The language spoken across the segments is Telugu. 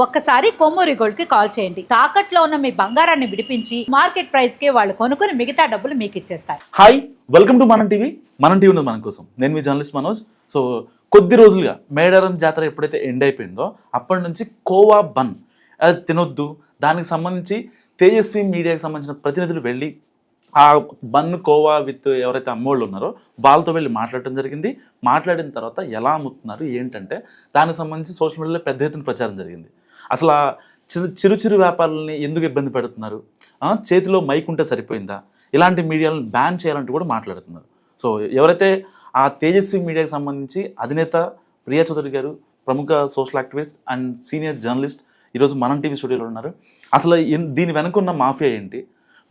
ఒక్కసారి కొమ్మూరి గోల్డ్ కి కాల్ చేయండి. తాకట్లో ఉన్న మీ బంగారాన్ని విడిపించి మార్కెట్ ప్రైస్ కి వాళ్ళు కొనుక్కుని మిగతా డబ్బులు మీకు ఇచ్చేస్తారు. హాయ్, వెల్కమ్ టు మనం టీవీ. మనం టీవీ ఉన్నది మన కోసం. నేను మీ జర్నలిస్ట్ మనోజ్. సో కొద్ది రోజులుగా మేడారం జాతర ఎప్పుడైతే ఎండ్ అయిపోయిందో అప్పటి నుంచి కోవా బన్ అది తినొద్దు, దానికి సంబంధించి తేజస్వి మీడియాకి సంబంధించిన ప్రతినిధులు వెళ్ళి ఆ బన్ కోవా విత్ ఎవరైతే అమ్మోళ్ళు ఉన్నారో వాళ్ళతో వెళ్ళి మాట్లాడటం జరిగింది. మాట్లాడిన తర్వాత ఎలా అమ్ముతున్నారు ఏంటంటే దానికి సంబంధించి సోషల్ మీడియాలో పెద్ద ఎత్తున ప్రచారం జరిగింది. అసలు ఆ చిరు వ్యాపారులని ఎందుకు ఇబ్బంది పెడుతున్నారు, చేతిలో మైక్ ఉంటే సరిపోయిందా, ఇలాంటి మీడియాలను బ్యాన్ చేయాలంటూ కూడా మాట్లాడుతున్నారు. సో ఎవరైతే ఆ తేజస్వి మీడియాకి సంబంధించి అధినేత ప్రియా చౌదరి గారు, ప్రముఖ social activist and senior journalist, ఈరోజు మనం టీవీ స్టూడియోలో ఉన్నారు. అసలు దీని వెనుకున్న మాఫియా ఏంటి,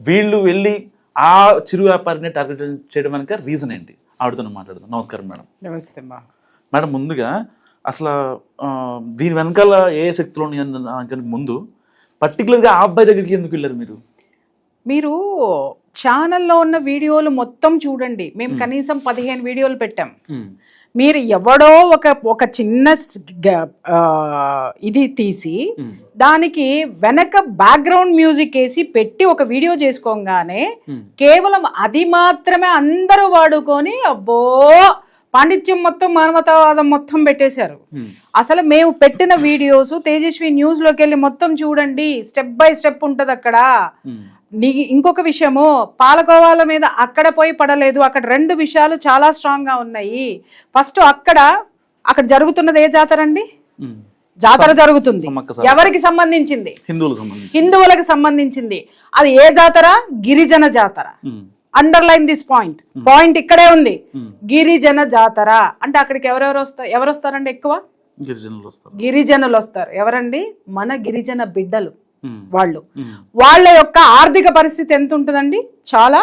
వీళ్ళు వెళ్ళి ఆ చిరు వ్యాపారిని టార్గెట్ చేయడం వెనక రీజన్ ఏంటి, ఆవిడతో మాట్లాడదాం. నమస్కారం మేడం. నమస్తే మేడం, ముందుగా అసలు దీని వెనకాల ఏ శక్తులు ఉన్నాయని ముందు పర్టికులర్గా ఆ అబ్బాయి దగ్గరికి ఎందుకు వెళ్ళారు మీరు? ఛానల్లో ఉన్న వీడియోలు మొత్తం చూడండి. మేము కనీసం 15 వీడియోలు పెట్టాం. మీరు ఎవడో ఒక చిన్న ఇది తీసి దానికి వెనక బ్యాక్గ్రౌండ్ మ్యూజిక్ వేసి పెట్టి ఒక వీడియో చేసుకోగానే కేవలం అది మాత్రమే అందరూ వాడుకొని అబ్బో పాండిత్యం మొత్తం మానవతావాదం మొత్తం పెట్టేశారు. అసలు మేము పెట్టిన వీడియోస్ తేజస్వి న్యూస్ లోకి వెళ్ళి మొత్తం చూడండి, స్టెప్ బై స్టెప్ ఉంటది అక్కడ. ఇంకొక విషయము, పాలకోవాల మీద అక్కడ పోయి పడలేదు. అక్కడ 2 విషయాలు చాలా స్ట్రాంగ్ గా ఉన్నాయి. ఫస్ట్ అక్కడ జరుగుతున్నది ఏ జాతర అండి? జాతర జరుగుతుంది. ఎవరికి సంబంధించింది? హిందువులకు సంబంధించింది. అది ఏ జాతర? గిరిజన జాతర. అండర్లైన్ దిస్ పాయింట్ ఇక్కడే ఉంది. గిరిజన జాతర అంటే అక్కడికి ఎవరు వస్తారండి? ఎక్కువ గిరిజనులు వస్తారు. ఎవరండి? మన గిరిజన బిడ్డలు. వాళ్ళ యొక్క ఆర్థిక పరిస్థితి ఎంత ఉంటుందండి? చాలా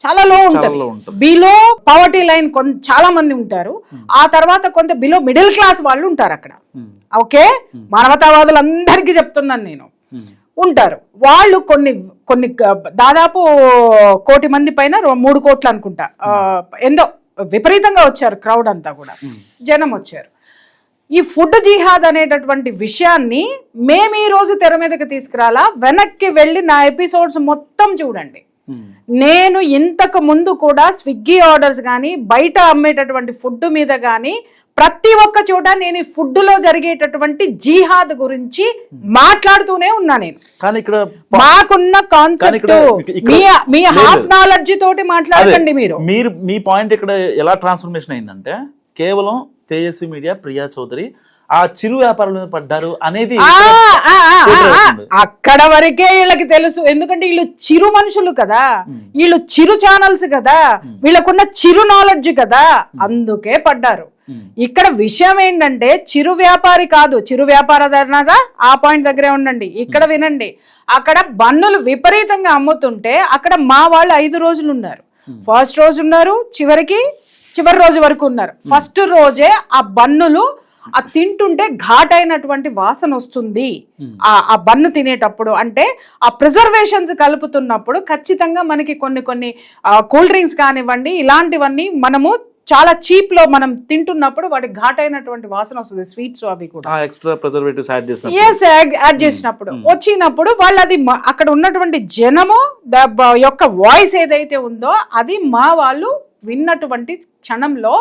చాలా లో ఉంటుంది. బిలో పవర్టీ లైన్ చాలా మంది ఉంటారు. ఆ తర్వాత కొంత బిలో మిడిల్ క్లాస్ వాళ్ళు ఉంటారు అక్కడ. ఓకే, మానవతావాదులు అందరికీ చెప్తున్నాను నేను, ఉంటారు. వాళ్ళు కొన్ని దాదాపు 1 కోటి మంది పైన 3 కోట్లు అనుకుంటా, ఎంతో విపరీతంగా వచ్చారు. క్రౌడ్ అంతా కూడా జనం వచ్చారు. ఈ ఫుడ్ జిహాద్ అనేటటువంటి విషయాన్ని మేము ఈ రోజు తెర మీదకి తీసుకురాలా. వెనక్కి వెళ్ళి నా ఎపిసోడ్స్ మొత్తం చూడండి. నేను ఇంతకు ముందు కూడా స్విగ్గీ ఆర్డర్స్ కానీ బయట అమ్మేటటువంటి ఫుడ్ మీద కానీ ప్రతి ఒక్క చోట నేను ఈ ఫుడ్ లో జరిగేటటువంటి జిహాద్ గురించి మాట్లాడుతూనే ఉన్నా. నేను మాకున్న కాన్సెప్ట్ మీ హాఫ్ నాలెడ్జ్ తోటి మాట్లాడకండి. మీరు మీ పాయింట్ ఇక్కడ ఎలా ట్రాన్స్ఫర్మేషన్ అయిందంటే కేవలం తేజస్వి మీడియా ప్రియా చౌదరి ఆ చిరు వ్యాపారుల పడ్డారు అనేది అక్కడ వరకే వీళ్ళకి తెలుసు. ఎందుకంటే వీళ్ళు చిరు మనుషులు కదా, వీళ్ళు చిరు ఛానల్స్ కదా, వీళ్ళకున్న చిరు నాలెడ్జ్ కదా, అందుకే పడ్డారు. ఇక్కడ విషయం ఏంటంటే చిరు వ్యాపారి కాదు, చిరు వ్యాపారదారునదా ఆ పాయింట్ దగ్గరే ఉండండి. ఇక్కడ వినండి, అక్కడ బన్నులు విపరీతంగా అమ్ముతుంటే అక్కడ మా వాళ్ళు 5 రోజులు ఉన్నారు. ఫస్ట్ రోజు ఉన్నారు, చివరి రోజు వరకు ఉన్నారు. ఫస్ట్ రోజే ఆ బన్నులు తింటుంటే ఘాటైనటువంటి వాసన వస్తుంది. ఆ బన్ను తినేటప్పుడు అంటే ఆ ప్రిజర్వేషన్స్ కలుపుతున్నప్పుడు ఖచ్చితంగా మనకి కొన్ని కూల్ డ్రింక్స్ కానివ్వండి, ఇలాంటివన్నీ మనము చాలా చీప్ లో మనం తింటున్నప్పుడు వాటి ఘాటైనటువంటి వాసన వస్తుంది. స్వీట్స్ అవి కూడా యాడ్ చేసినప్పుడు వచ్చినప్పుడు వాళ్ళు అది అక్కడ ఉన్నటువంటి జనము యొక్క వాయిస్ ఏదైతే ఉందో అది మా వాళ్ళు విన్నటువంటి క్షణంలో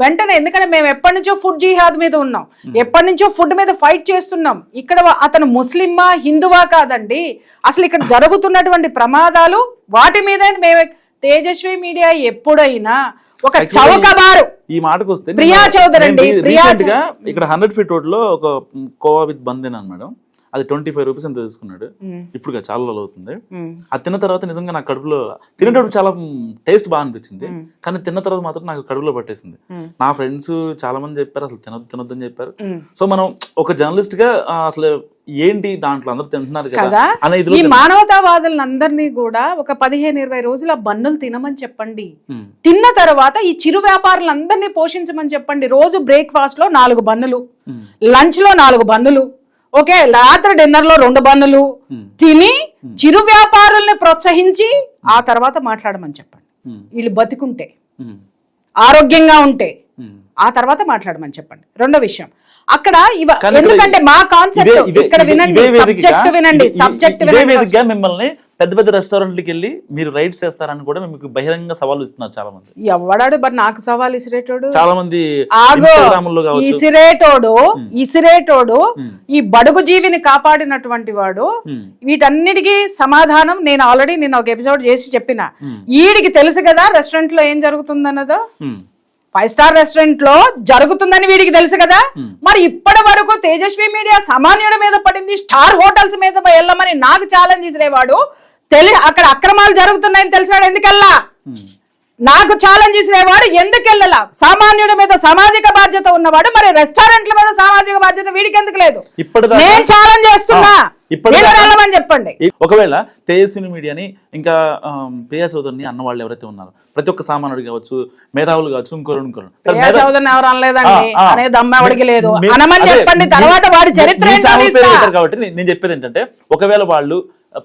వెంటనే, ఎందుకంటే మేము ఎప్పటి నుంచో ఫుడ్ జిహాద్ మీద ఉన్నాం, ఎప్పటి నుంచో ఫుడ్ మీద ఫైట్ చేస్తున్నాం. ఇక్కడ అతను ముస్లిమా హిందువా కాదండి, అసలు ఇక్కడ జరుగుతున్నటువంటి ప్రమాదాలు వాటి మీద మేము తేజస్వి మీడియా ఎప్పుడైనా ఒక చౌకబారు. ఈ మాటకు వస్తే ప్రియా చౌదరి అండి, ఇక్కడ 100 ఫీట్ రోడ్ లో ఒక కోవా విత్ బంద్ తిన్నాను మేడం. అది 25 రూపీస్ ఎంత తీసుకున్నాడు. ఇప్పుడు చాలా రోజులు అవుతుంది. అది తిన్న తర్వాత నిజంగా నాకు కడుపులో తినేటప్పుడు చాలా టేస్ట్ బాగా అనిపించింది, కానీ తిన్న తర్వాత మాత్రం నాకు కడుపులో పట్టేసింది. నా ఫ్రెండ్స్ చాలా మంది చెప్పారు అసలు తినొద్దని చెప్పారు. సో మనం ఒక జర్నలిస్ట్ గా అసలు ఏంటి దాంట్లో అందరూ తింటున్నారు కదా అనేది. ఈ మానవతావాదులందరినీ కూడా ఒక 15-20 రోజుల బన్నులు తినమని చెప్పండి. తిన్న తర్వాత ఈ చిరు వ్యాపారులందరినీ పోషించమని చెప్పండి. రోజు బ్రేక్ఫాస్ట్ లో 4 బన్నులు, లంచ్ లో 4 బన్నులు, ఓకే, రాత్రి డిన్నర్ లో 2 బన్నులు తిని చిరు వ్యాపారుల్ని ప్రోత్సహించి ఆ తర్వాత మాట్లాడమని చెప్పండి. వీళ్ళు బతికుంటే, ఆరోగ్యంగా ఉంటే, ఆ తర్వాత మాట్లాడమని చెప్పండి. రెండో విషయం అక్కడ కానీ ఎందుకంటే మా కాన్సెప్ట్ ఇక్కడ వినండి, సబ్జెక్ట్ వినండి, సబ్జెక్ట్ వినండి. మిమ్మల్ని పెద్ద పెద్ద రెస్టారెంట్లకి వెళ్ళి మీరు రైడ్స్ చేస్తారని కూడా మీకు బహిరంగ సవాలు ఇస్తున్నారు చాలా మంది. ఎవడాడు మరి నాకు సవాల్ ఇసిరేటోడు? చాలా మంది ఇసిరేటోడు ఈ బడుగు జీవిని కాపాడినటువంటి వాడు. వీటన్నిటికీ సమాధానం నేను ఆల్రెడీ ఒక ఎపిసోడ్ చేసి చెప్పిన. ఈడికి తెలుసు కదా రెస్టారెంట్ లో ఏం జరుగుతుందన్నదో. 5 స్టార్ రెస్టారెంట్ లో జరుగుతుందని వీడికి తెలుసు కదా. మరి ఇప్పటి వరకు తేజస్వి మీడియా సామాన్యుడి మీద పడింది, స్టార్ హోటల్స్ మీద వెళ్ళమని నాకు ఛాలెంజ్ ఇసిరేవాడు. అక్కడ అక్రమాలు జరుగుతున్నాయని తెలిసినాడు, ఎందుకెళ్ళా? నాకు ఛాలెంజ్ ఇసిరేవాడు ఎందుకెళ్ళలా? సామాన్యుడి మీద సామాజిక బాధ్యత ఉన్నవాడు, మరి రెస్టారెంట్ల మీద సామాజిక బాధ్యత వీడికి ఎందుకు లేదు? నేను ఛాలెంజ్ చేస్తున్నా, వెళ్ళమని చెప్పండి. ఒకవేళ తేజస్విని మీడియాని ఇంకా ప్రియా చౌదరిని అన్న వాళ్ళు ఎవరైతే ఉన్నారో, ప్రతి ఒక్క సామాన్యుడు కావచ్చు, మేధావులు కావచ్చు, ఇంకోరు ప్రియా చౌదరిని ఎవరు అనలేదండి, అనేది అమ్మవాడికి లేదు, అనమని చెప్పండి. తర్వాత వాడి చరిత్ర కాబట్టి నేను చెప్పేది ఏంటంటే, ఒకవేళ వాళ్ళు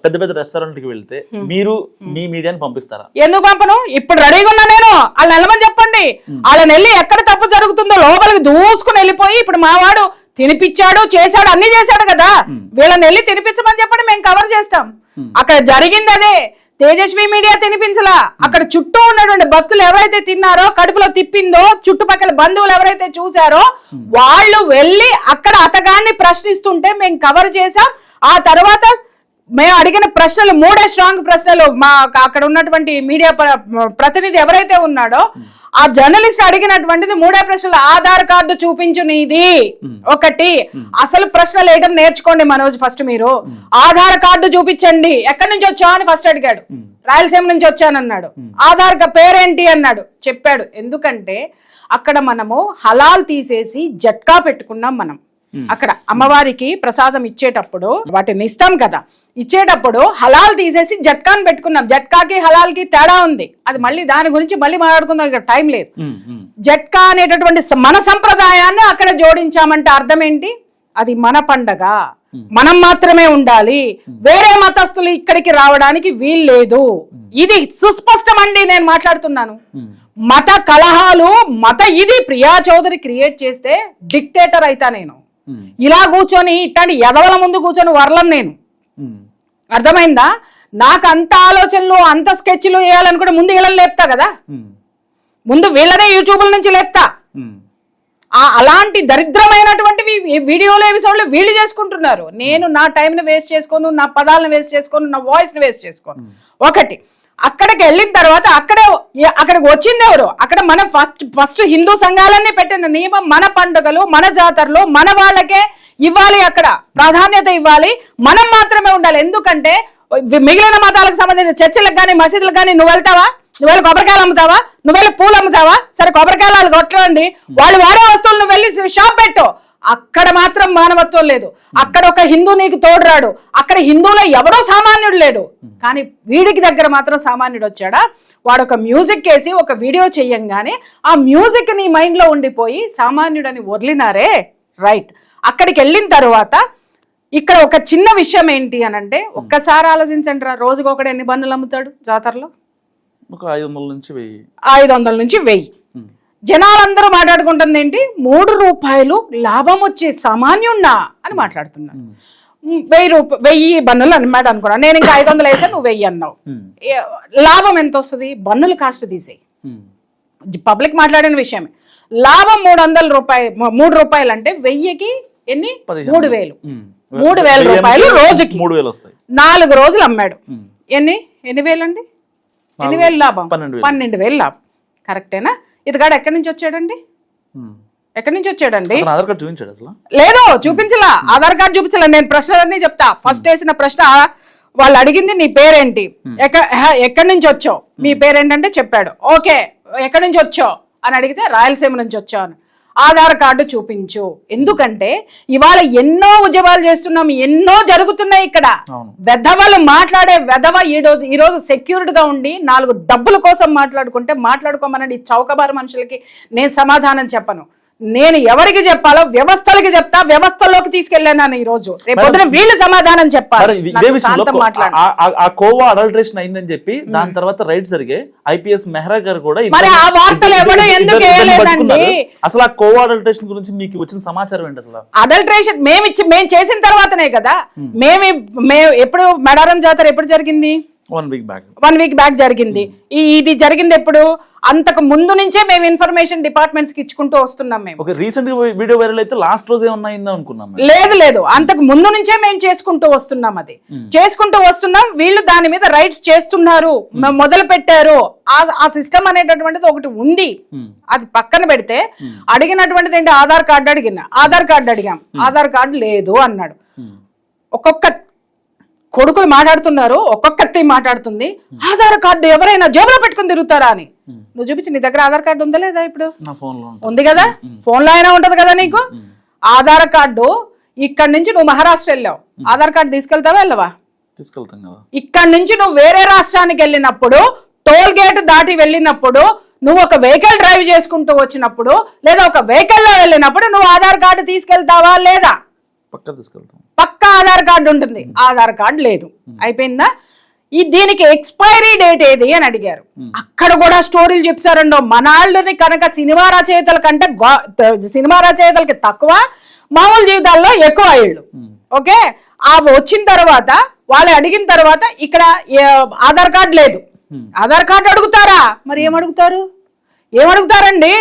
పెద్ద పెద్ద రెస్టారెంట్కి వెళ్తే మీరు మీ మీడియాని పంపిస్తారా? ఎందుకు పంపను? ఇప్పుడు రెడీగా ఉన్నా నేను. వాళ్ళని వెళ్ళమని చెప్పండి. వాళ్ళని వెళ్ళి ఎక్కడ తప్పు జరుగుతుందో లోపలికి దూసుకుని వెళ్ళిపోయి, ఇప్పుడు మా వాడు తినిపించాడు, చేశాడు, అన్ని చేశాడు కదా, వీళ్ళని వెళ్ళి తినిపించమని చెప్పండి, మేము కవర్ చేస్తాం. అక్కడ జరిగింది అదే. తేజస్వి మీడియా తినిపించలా. అక్కడ చుట్టూ ఉన్నటువంటి భక్తులు ఎవరైతే తిన్నారో, కడుపులో తిప్పిందో, చుట్టుపక్కల బంధువులు ఎవరైతే చూసారో వాళ్ళు వెళ్ళి అక్కడ అతగాన్ని ప్రశ్నిస్తుంటే మేము కవర్ చేసాం. ఆ తర్వాత మేము అడిగిన ప్రశ్నలు 3 స్ట్రాంగ్ ప్రశ్నలు మా అక్కడ ఉన్నటువంటి మీడియా ప్రతినిధి ఎవరైతే ఉన్నాడో ఆ జర్నలిస్ట్ అడిగినటువంటిది 3 ప్రశ్నలు. ఆధార్ కార్డు చూపించు నీది ఒకటి. అసలు ప్రశ్నలు వేయడం నేర్చుకోండి మనోజ్. ఫస్ట్ మీరు ఆధార్ కార్డు చూపించండి, ఎక్కడి నుంచి వచ్చావు అని ఫస్ట్ అడిగాడు. రాయలసీమ నుంచి వచ్చానన్నాడు. ఆధార్ పేరేంటి అన్నాడు, చెప్పాడు. ఎందుకంటే అక్కడ మనము హలాల్ తీసేసి జట్కా పెట్టుకున్నాం. మనం అక్కడ అమ్మవారికి ప్రసాదం ఇచ్చేటప్పుడు వాటిని ఇస్తాం కదా, ఇచ్చేటప్పుడు హలాల్ తీసేసి జట్కాని పెట్టుకున్నాం. జట్కాకి హలాల్ కి తేడా ఉంది, అది మళ్ళీ దాని గురించి మళ్ళీ మాట్లాడుకుందాం, ఇక్కడ టైం లేదు. జట్కా అనేటటువంటి మన సంప్రదాయాన్ని అక్కడ జోడించామంటే అర్థం ఏంటి? అది మన పండగ, మనం మాత్రమే ఉండాలి, వేరే మతస్థులు ఇక్కడికి రావడానికి వీల్లేదు. ఇది సుస్పష్టం అండి. నేను మాట్లాడుతున్నాను మత కలహాలు, ఇది ప్రియా చౌదరి క్రియేట్ చేస్తే డిక్టేటర్ అయితా నేను. ఇలా కూర్చొని ఇట్లాంటి ఎదవల ముందు కూర్చొని వర్లం నేను. అర్థమైందా? నాకు అంత ఆలోచనలు, అంత స్కెచ్లు వేయాలనుకుంటే ముందు వీళ్ళని లేపుతా కదా, ముందు వీళ్ళనే యూట్యూబ్ల నుంచి లేపుతా. అలాంటి దరిద్రమైనటువంటివి వీడియోలు ఎపిసోడ్లు వీళ్ళు చేసుకుంటున్నారు. నేను నా టైంని వేస్ట్ చేసుకోను, నా పదాలను వేస్ట్ చేసుకోను, నా వాయిస్ని వేస్ట్ చేసుకోను. ఒకటి. అక్కడికి వెళ్ళిన తర్వాత అక్కడికి వచ్చింది ఎవరు? అక్కడ మన ఫస్ట్ హిందూ సంఘాలన్నీ పెట్టిన నియమం, మన పండుగలు, మన జాతరలు మన వాళ్ళకే ఇవ్వాలి, అక్కడ ప్రాధాన్యత ఇవ్వాలి, మనం మాత్రమే ఉండాలి. ఎందుకంటే మిగిలిన మతాలకు సంబంధించిన చర్చిలకు కానీ మసీదులకు కానీ నువ్వు వెళ్తావా? నువ్వు కొబ్బరికాయలు అమ్ముతావా? నువ్వు పూలు అమ్ముతావా? సరే కొబ్బరికాయలు వాళ్ళు కొట్టండి, వాళ్ళు వాడే వస్తువులు నువ్వు వెళ్ళి షాప్ పెట్టు. అక్కడ మాత్రం మానవత్వం లేదు. అక్కడ ఒక హిందూ నీకు తోడురాడు. అక్కడ హిందువులో ఎవడో సామాన్యుడు లేడు, కానీ వీడికి దగ్గర మాత్రం సామాన్యుడు వచ్చాడా? వాడు ఒక మ్యూజిక్ వేసి ఒక వీడియో చెయ్యంగానే ఆ మ్యూజిక్ నీ మైండ్ లో ఉండిపోయి సామాన్యుడని వదిలినారే. రైట్. అక్కడికి వెళ్ళిన తర్వాత ఇక్కడ ఒక చిన్న విషయం ఏంటి అని అంటే, ఒక్కసారి ఆలోచించండి రా, రోజుకి ఒకడు ఎన్ని బన్నులు అమ్ముతాడు జాతరలో? 500 నుంచి 1000. 500 నుంచి 1000. జనాలందరూ మాట్లాడుకుంటుంది ఏంటి? 3 రూపాయలు లాభం వచ్చే సామాన్యున్నా అని మాట్లాడుతున్నారు. 1000 బన్నులు అన్నమాట అనుకున్నా నేను. ఇంకా 500 వేసా, నువ్వు 1000 అన్నావు. లాభం ఎంత వస్తుంది? బన్నులు కాస్ట్ తీసేయి, పబ్లిక్ మాట్లాడిన విషయమే. లాభం 300 రూపాయలు. 3 రూపాయలు అంటే 1000కి ఎన్ని? 3000. 3000 రూపాయలు రోజుకి 3000 వస్తాయి. 4 రోజులు అమ్మాడు. ఎన్ని వేలు అండి? 8,000 లాభం, 12,000 లాభం. కరెక్టేనా? ఇతగాడు ఎక్కడి నుంచి వచ్చాడండి? ఎక్కడి నుంచి వచ్చాడండి? ఆధార్ కార్డు చూపించాడు అసలు? లేదు, చూపించలా. ఆధార్ కార్డు చూపించలే. నేను ప్రశ్నలన్నీ చెప్తా. ఫస్ట్ వేసిన ప్రశ్న వాళ్ళు అడిగింది నీ పేరేంటి, ఎక్కడి నుంచి వచ్చావు, మీ పేరేంటంటే చెప్పాడు. ఓకే, ఎక్కడి నుంచి వచ్చావు అని అడిగితే రాయలసీమ నుంచి వచ్చావు. ఆధార్ కార్డు చూపించు. ఎందుకంటే ఇవాళ ఎన్నో ఉద్యమాలు చేస్తున్నాం, ఎన్నో జరుగుతున్నాయి ఇక్కడ. వెధవలు మాట్లాడే వెధవ ఈరోజు సెక్యూర్డ్ గా ఉండి 4 డబ్బుల కోసం మాట్లాడుకుంటే మాట్లాడుకోమనండి. చౌకబారు మనుషులకి నేను సమాధానం చెప్పను. నేను ఎవరికి చెప్పాలో వ్యవస్థలకి చెప్తా, వ్యవస్థలోకి తీసుకెళ్ళాను ఈ రోజు. రేపు పొద్దున వీళ్ళు సమాధానం చెప్పాలి. ఇదే విషయంలో ఆ కోవా అడల్ట్రేషన్ అయిందని చెప్పి దాని తర్వాత రైట్ జరిగే ఐపీఎస్ మెహ్రా గారు కూడా మరి ఆ వార్తలు ఎవరు ఎందుకు వేయలేదండి? అసలు ఆ కోవా అడల్ట్రేషన్ గురించి మీకు వచ్చిన సమాచారం ఏంటి? అసలు అడల్ట్రేషన్ మేము చేసిన తర్వాతనే కదా. మేము ఎప్పుడు మేడారం జాతర ఎప్పుడు జరిగింది? 1 వీక్ బ్యాక్ జరిగింది. ఇది జరిగింది ఎప్పుడు? అంతకు ముందు నుంచే మేము ఇన్ఫర్మేషన్ డిపార్ట్మెంట్స్ కి ఇచ్చుకుంటూ వస్తున్నాం. మేము రీసెంట్ వీడియో వైరల్ అయితే లాస్ట్ రోజే ఉన్నాయిందా అనుకున్నాం. లేదు, అంతకు ముందు నుంచే మేము చేసుకుంటూ వస్తున్నాం. అది చేసుకుంటూ వస్తున్నాం. వీళ్ళు దాని మీద రైట్స్ చేస్తున్నారు, మొదలు పెట్టారు. ఆ సిస్టమ్ అనేటటువంటిది ఒకటి ఉంది. అది పక్కన పెడితే అడిగినటువంటిది ఏంటి? ఆధార్ కార్డు అడిగాం. ఆధార్ కార్డు లేదు అన్నాడు. ఒక్కొక్క కొడుకులు మాట్లాడుతున్నారు, ఒక్కొక్కటి మాట్లాడుతుంది. ఆధార్ కార్డు ఎవరైనా జేబులో పెట్టుకుని తిరుగుతారా అని. నువ్వు చూపించి, నీ దగ్గర ఆధార్ కార్డు ఉందా లేదా? ఇప్పుడు ఉంది కదా, ఫోన్ లో అయినా ఉంటది కదా నీకు. ఆధార్ కార్డు ఇక్కడ నుంచి నువ్వు మహారాష్ట్ర వెళ్ళావు, ఆధార్ కార్డు తీసుకెళ్తావా వెళ్ళవా? తీసుకెళ్తాం కదా. ఇక్కడ నుంచి నువ్వు వేరే రాష్ట్రానికి వెళ్ళినప్పుడు, టోల్ గేట్ దాటి వెళ్ళినప్పుడు, నువ్వు ఒక వెహికల్ డ్రైవ్ చేసుకుంటూ వచ్చినప్పుడు, లేదా ఒక వెహికల్ లో వెళ్ళినప్పుడు నువ్వు ఆధార్ కార్డు తీసుకెళ్తావా లేదా? పక్కా ఆధార్ కార్డు ఉంటుంది. ఆధార్ కార్డు లేదు. అయిపోయిందా? దీనికి ఎక్స్పైరీ డేట్ ఏది అని అడిగారు. అక్కడ కూడా స్టోరీలు చెప్పారండో. మనాళ్ళని కనుక సినిమా రచయితల కంటే సినిమా రచయితలకి తక్కువ, మామూలు జీవితాల్లో ఎక్కువ అయ్యాళ్ళు. ఓకే, వచ్చిన తర్వాత వాళ్ళు అడిగిన తర్వాత ఇక్కడ ఆధార్ కార్డు లేదు. ఆధార్ కార్డు అడుగుతారా? మరి ఏమడుగుతారండి?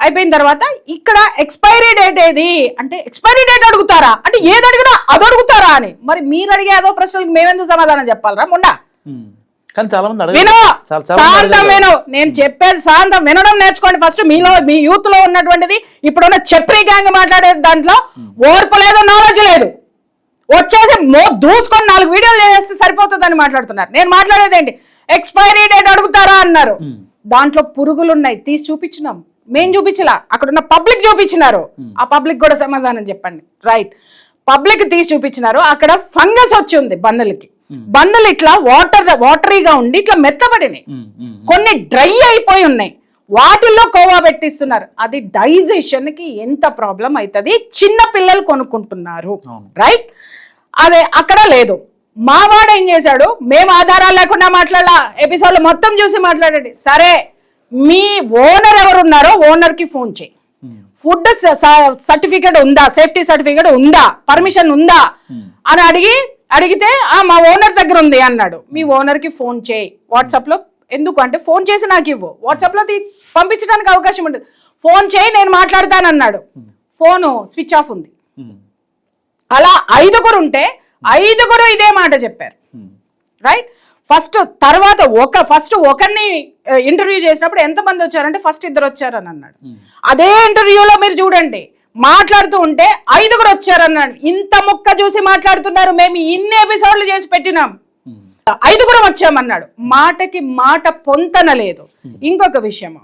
అయిపోయిన తర్వాత ఇక్కడ ఎక్స్పైరీ డేట్ ఏది అంటే, ఎక్స్పైరీ డేట్ అడుగుతారా అంటే, ఏది అడిగినా అది అడుగుతారా అని. మరి మీరు అడిగే అదో ప్రశ్నలకు మేమెందుకు సమాధానం చెప్పాలరా మొండా? విను, నేను చెప్పేది శాంతం వినడం నేర్చుకోండి ఫస్ట్. మీ యూత్ లో ఉన్నటువంటిది ఇప్పుడున్న చెప్రీ గ్యాంగ్ మాట్లాడే దాంట్లో ఓర్పు లేదు, నాలెడ్జ్ లేదు. వచ్చేసి దూసుకొని 4 వీడియోలు చేస్తే సరిపోతుందని మాట్లాడుతున్నారు. నేను మాట్లాడేది ఏంటి? ఎక్స్పైరీ డేట్ అడుగుతారా అన్నారు. దాంట్లో పురుగులు ఉన్నాయి, తీసి చూపించినాం. మేం చూపించలా, అక్కడ ఉన్న పబ్లిక్ చూపించినారు. ఆ పబ్లిక్ కూడా సమాధానం చెప్పండి. రైట్, పబ్లిక్ తీసి చూపించినారు. అక్కడ ఫంగస్ వచ్చి ఉంది బన్నులకి. బన్నులు ఇట్లా వాటరీగా ఉండి ఇట్లా మెత్తబడినాయి, కొన్ని డ్రై అయిపోయి ఉన్నాయి. వాటిల్లో కోవా పెట్టిస్తున్నారు. అది డైజెషన్ కి ఎంత ప్రాబ్లం అవుతుంది, చిన్న పిల్లలు కొనుక్కుంటున్నారు. రైట్, అదే అక్కడ లేదు. మావాడు ఏం చేశాడు? మేము ఆధారాలు లేకుండా మాట్లాడాల, ఎపిసోడ్ మొత్తం చూసి మాట్లాడండి. సరే, మీ ఓనర్ ఎవరున్నారో ఓనర్ కి ఫోన్ చేయి. ఫుడ్ సర్టిఫికేట్ ఉందా, సేఫ్టీ సర్టిఫికేట్ ఉందా, పర్మిషన్ ఉందా అని అడిగితే మా ఓనర్ దగ్గర ఉంది అన్నాడు. మీ ఓనర్ కి ఫోన్ చేయి వాట్సాప్ లో. ఎందుకు అంటే, ఫోన్ చేసి నాకు ఇవ్వు, వాట్సాప్ లో పంపించడానికి అవకాశం ఉంటుంది. ఫోన్ చేయి, నేను మాట్లాడతానన్నాడు. ఫోను స్విచ్ ఆఫ్ ఉంది. అలా 5 ఉంటే 5 ఇదే మాట చెప్పారు. రైట్, ఫస్ట్ ఒకరిని ఇంటర్వ్యూ చేసినప్పుడు ఎంతమంది వచ్చారంటే ఫస్ట్ 2 వచ్చారని అన్నాడు. అదే ఇంటర్వ్యూలో మీరు చూడండి, మాట్లాడుతూ ఉంటే 5 వచ్చారన్నాడు. ఇంత ముక్క చూసి మాట్లాడుతున్నారు. మేము ఇన్ని ఎపిసోడ్లు చేసి పెట్టినాం, 5 వచ్చామన్నాడు. మాటకి మాట పొంతన లేదు. ఇంకొక విషయం,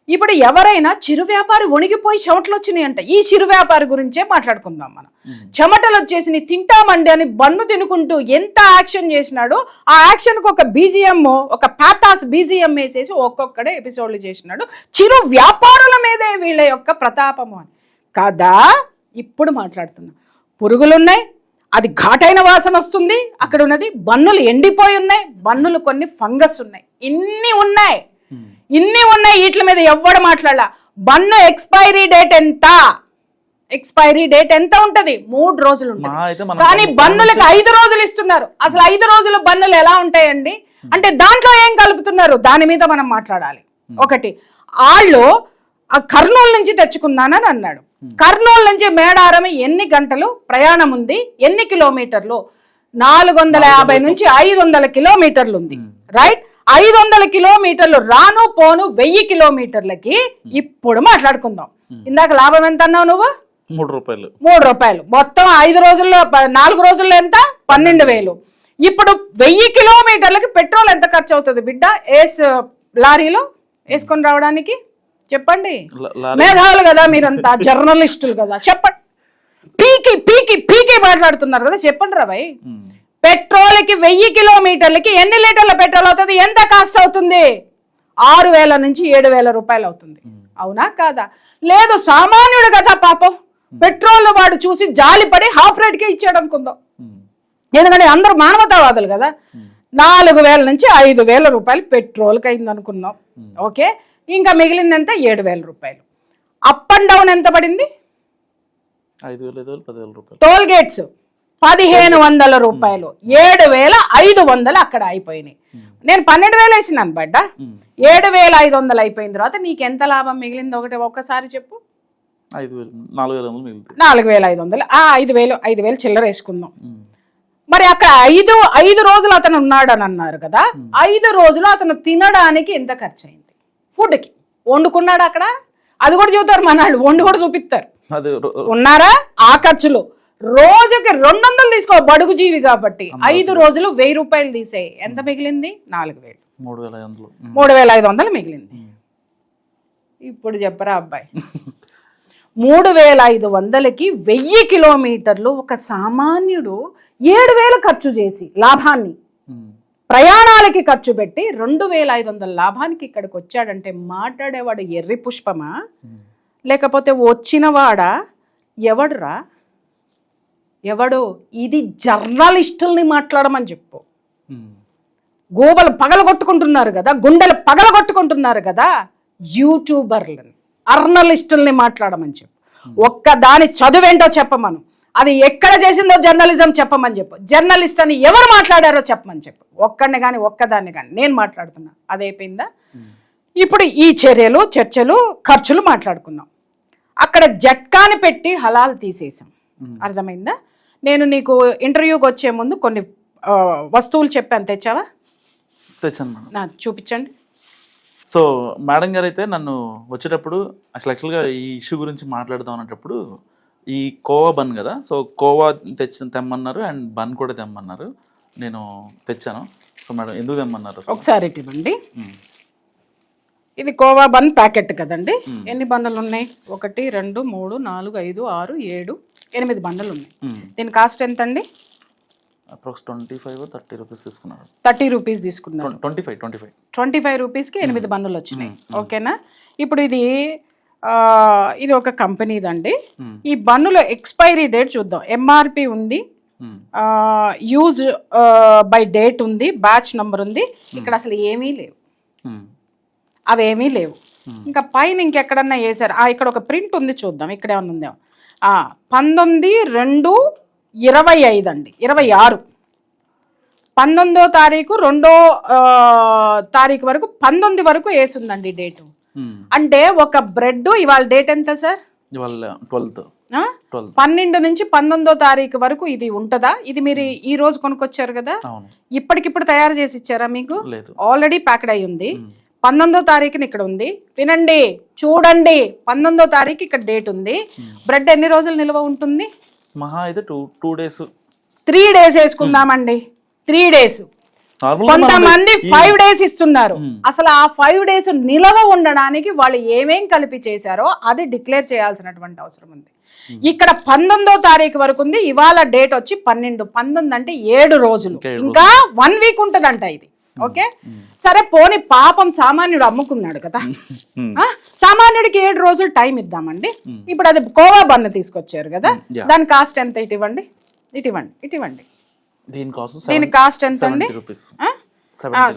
ఇప్పుడు ఎవరైనా చిరు వ్యాపారి వణిగిపోయి చెమటలు వచ్చినాయి అంటే, ఈ చిరు వ్యాపారి గురించే మాట్లాడుకుందాం మనం. చెమటలు వచ్చేసి తింటామండి అని బన్ను తినుకుంటూ ఎంత యాక్షన్ చేసినాడు. ఆ యాక్షన్ కు ఒక బీజిఎం, ఒక పాతాస్ బీజిఎం వేసేసి ఒక్కొక్కడే ఎపిసోడ్లు చేసినాడు. చిరు వ్యాపారుల మీదే వీళ్ళ యొక్క ప్రతాపము అని కదా. ఇప్పుడు మాట్లాడుతున్నా, పురుగులున్నాయి, అది ఘాటైన వాసన వస్తుంది. అక్కడ ఉన్నది బన్నులు ఎండిపోయి ఉన్నాయి, బన్నులు కొన్ని ఫంగస్ ఉన్నాయి. ఇన్ని ఉన్నాయి. వీటి మీద ఎవ్వడు మాట్లాడాల. బన్ను ఎక్స్పైరీ డేట్ ఎంత? ఎక్స్పైరీ డేట్ ఎంత ఉంటది? 3 రోజులు ఉంటుంది. కానీ బన్నులకు 5 రోజులు ఇస్తున్నారు. అసలు 5 రోజులు బన్నులు ఎలా ఉంటాయండి అంటే, దాంట్లో ఏం కలుపుతున్నారు దాని మీద మనం మాట్లాడాలి. ఒకటి, వాళ్ళు కర్నూలు నుంచి తెచ్చుకున్నానని అన్నాడు. కర్నూలు నుంచి మేడారం ఎన్ని గంటలు ప్రయాణం ఉంది, ఎన్ని కిలోమీటర్లు? 450 నుంచి 500 కిలోమీటర్లు ఉంది. రైట్, 500 కిలోమీటర్లు రాను పోను 1000 కిలోమీటర్లకి. ఇప్పుడు మాట్లాడుకుందాం. ఇందాక లాభం ఎంత అన్నావు నువ్వు? 3 రూపాయలు. మొత్తం 5 రోజుల్లో 4 రోజుల్లో ఎంత? 12,000. ఇప్పుడు 1000 కిలోమీటర్లకి పెట్రోల్ ఎంత ఖర్చు అవుతుంది బిడ్డ? లారీలో వేసుకొని రావడానికి చెప్పండి. మేధావులు కదా మీరంతా, జర్నలిస్టులు కదా, చెప్పండి. పీకి మాట్లాడుతున్నారు కదా, చెప్పండి రా భయ్. పెట్రోల్ కి 1000 కిలోమీటర్లకి ఎన్ని లీటర్ల పెట్రోల్ అవుతుంది? ఎంత కాస్ట్ అవుతుంది? 6,000 నుంచి 7,000 రూపాయలు అవుతుంది. అవునా కాదా? లేదు, సామాన్యుడు కదా పాపం, పెట్రోల్ వాడు చూసి జాలిపడి హాఫ్ రేట్కే ఇచ్చాడు అనుకుందాం. ఎందుకంటే అందరూ మానవతావాదులు కదా. 4,000 నుంచి 5,000 రూపాయలు పెట్రోల్కి అయింది అనుకున్నాం. ఓకే, ఇంకా మిగిలింది ఎంత? 7,000 రూపాయలు. అప్ అండ్ డౌన్ ఎంత పడింది? 5,000, 10,000 రూపాయలు. టోల్ గేట్స్ 1,500 రూపాయలు, 7,500 అక్కడ అయిపోయినాయి. నేను 12,000 వేసినాను బడ్డ, 7,500 అయిపోయిన తర్వాత నీకు ఎంత లాభం మిగిలింది ఒక్కసారి చెప్పు. 4,500 మిగులుతాయి. 4,500, 5,000 చిల్లర వేసుకుందాం. మరి అక్కడ 5 రోజులు అతను ఉన్నాడని అన్నారు కదా, 5 రోజులు అతను తినడానికి ఎంత ఖర్చు అయింది? ఫుడ్కి వండుకున్నాడు అక్కడ, అది కూడా చూస్తారు మన వాళ్ళు, వండు కూడా చూపిస్తారు. ఉన్నారా? ఆ ఖర్చులు రోజుకి 200 తీసుకో, బడుగు జీవి కాబట్టి 5 రోజులు 1,000 రూపాయలు తీసేయి, ఎంత మిగిలింది? 4,000. 3,500 మిగిలింది. ఇప్పుడు చెప్పరా అబ్బాయి, 3,500కి 1,000 కిలోమీటర్లు ఒక సామాన్యుడు 7,000 ఖర్చు చేసి లాభాన్ని ప్రయాణాలకి ఖర్చు పెట్టి 2,500 లాభానికి ఇక్కడికి వచ్చాడంటే మాట్లాడేవాడు ఎర్రి పుష్పమా, లేకపోతే వచ్చినవాడా? ఎవడురా? ఎవడు? ఇది జర్నలిస్టుల్ని మాట్లాడమని చెప్పు. గోబలు పగలగొట్టుకుంటున్నారు కదా, గుండెలు పగలగొట్టుకుంటున్నారు కదా యూట్యూబర్లని, అర్నలిస్టుల్ని మాట్లాడమని చెప్పు. ఒక్క దాని చదువేంటో చెప్పమను, అది ఎక్కడ చేసిందో జర్నలిజం చెప్పమని చెప్పు. జర్నలిస్ట్ అని ఎవరు మాట్లాడారో చెప్పమని చెప్పు. ఒక్కడిని కానీ ఒక్కదాన్ని కానీ నేను మాట్లాడుతున్నా, అదైపోయిందా? ఇప్పుడు ఈ చర్యలు, చర్చలు, ఖర్చులు మాట్లాడుకున్నాం. అక్కడ జట్కాని పెట్టి హలాల్ తీసేసాం. అర్థమైందా? నేను నీకు ఇంటర్వ్యూకి వచ్చే ముందు కొన్ని వస్తువులు చెప్పాను, తెచ్చావా? తెచ్చాను. చూపించండి. సో మేడం గారు అయితే నన్ను వచ్చేటప్పుడు యాక్చువల్గా ఈ ఇష్యూ గురించి మాట్లాడదాం అనేటప్పుడు ఈ కోవా బన్ కదా, సో కోవా తెమ్మన్నారు అండ్ బన్ కూడా తెమ్మన్నారు. నేను తెచ్చాను. సో మేడం ఎందుకు తెమ్మన్నారు? ఒకసారి ఇవ్వండి. ఇది కోవా బన్ ప్యాకెట్ కదండి. ఎన్ని బండలు ఉన్నాయి? 1, 2, 3, 4, 5, 6, 7, 8 బండలు ఉన్నాయి. దీని కాస్ట్ ఎంత అండి? అప్రాక్స్ 25-30 రూపీస్ తీసుకున్నారు. 30 రూపీస్ తీసుకున్నారు. 25 రూపీస్కి 8 బండలు వచ్చినాయి. ఓకేనా? ఇప్పుడు ఇది ఒక కంపెనీదండి. ఈ బన్నులో ఎక్స్పైరీ డేట్ చూద్దాం. ఎంఆర్పి ఉంది, యూజ్ బై డేట్ ఉంది, బ్యాచ్ నంబర్ ఉంది. ఇక్కడ అసలు ఏమీ లేవు, అవేమీ లేవు. ఇంకా పైన ఇంకెక్కడన్నా వేసారు. ఇక్కడ ఒక ప్రింట్ ఉంది, చూద్దాం ఇక్కడ ఏమన్నా ఉందేమో. 19/2/25 అండి, 26. 19వ తారీఖు 2వ తారీఖు వరకు 19 వరకు వేసిందండి డేటు. అంటే ఒక బ్రెడ్ ఇవాళ డేట్ ఎంత సార్? 12 నుంచి 19వ తారీఖు వరకు ఇది ఉంటుందా? ఇది మీరు ఈ రోజు కొనుక్కొచ్చారు కదా, ఇప్పటికిప్పుడు తయారు చేసి ఇచ్చారా మీకు? ఆల్రెడీ ప్యాక్డ్ అయి ఉంది. 19వ తారీఖున ఇక్కడ ఉంది. వినండి, చూడండి, 19వ తారీఖు ఇక్కడ డేట్ ఉంది. బ్రెడ్ ఎన్ని రోజులు నిల్వ ఉంటుంది? మహా అయితే 2 days, 3 days వేసుకుందామండి. 3 days. కొంతమంది 5 days ఇస్తున్నారు. అసలు ఆ 5 days నిలవ ఉండడానికి వాళ్ళు ఏమేం కలిపి చేశారో అది డిక్లేర్ చేయాల్సినటువంటి అవసరం ఉంది. ఇక్కడ 19వ తారీఖు వరకు ఉంది. ఇవాళ డేట్ వచ్చి 12 అంటే 7 రోజులు, ఇంకా 1 week ఉంటదంట ఇది. ఓకే, సరే పోనీ పాపం సామాన్యుడు అమ్ముకున్నాడు కదా, సామాన్యుడికి 7 రోజులు టైం ఇద్దామండి. ఇప్పుడు అది కోవా బన్ తీసుకొచ్చారు కదా, దాని కాస్ట్ ఎంత? ఇవ్వండి. దీని కాస్ట్ ఎంత అండి?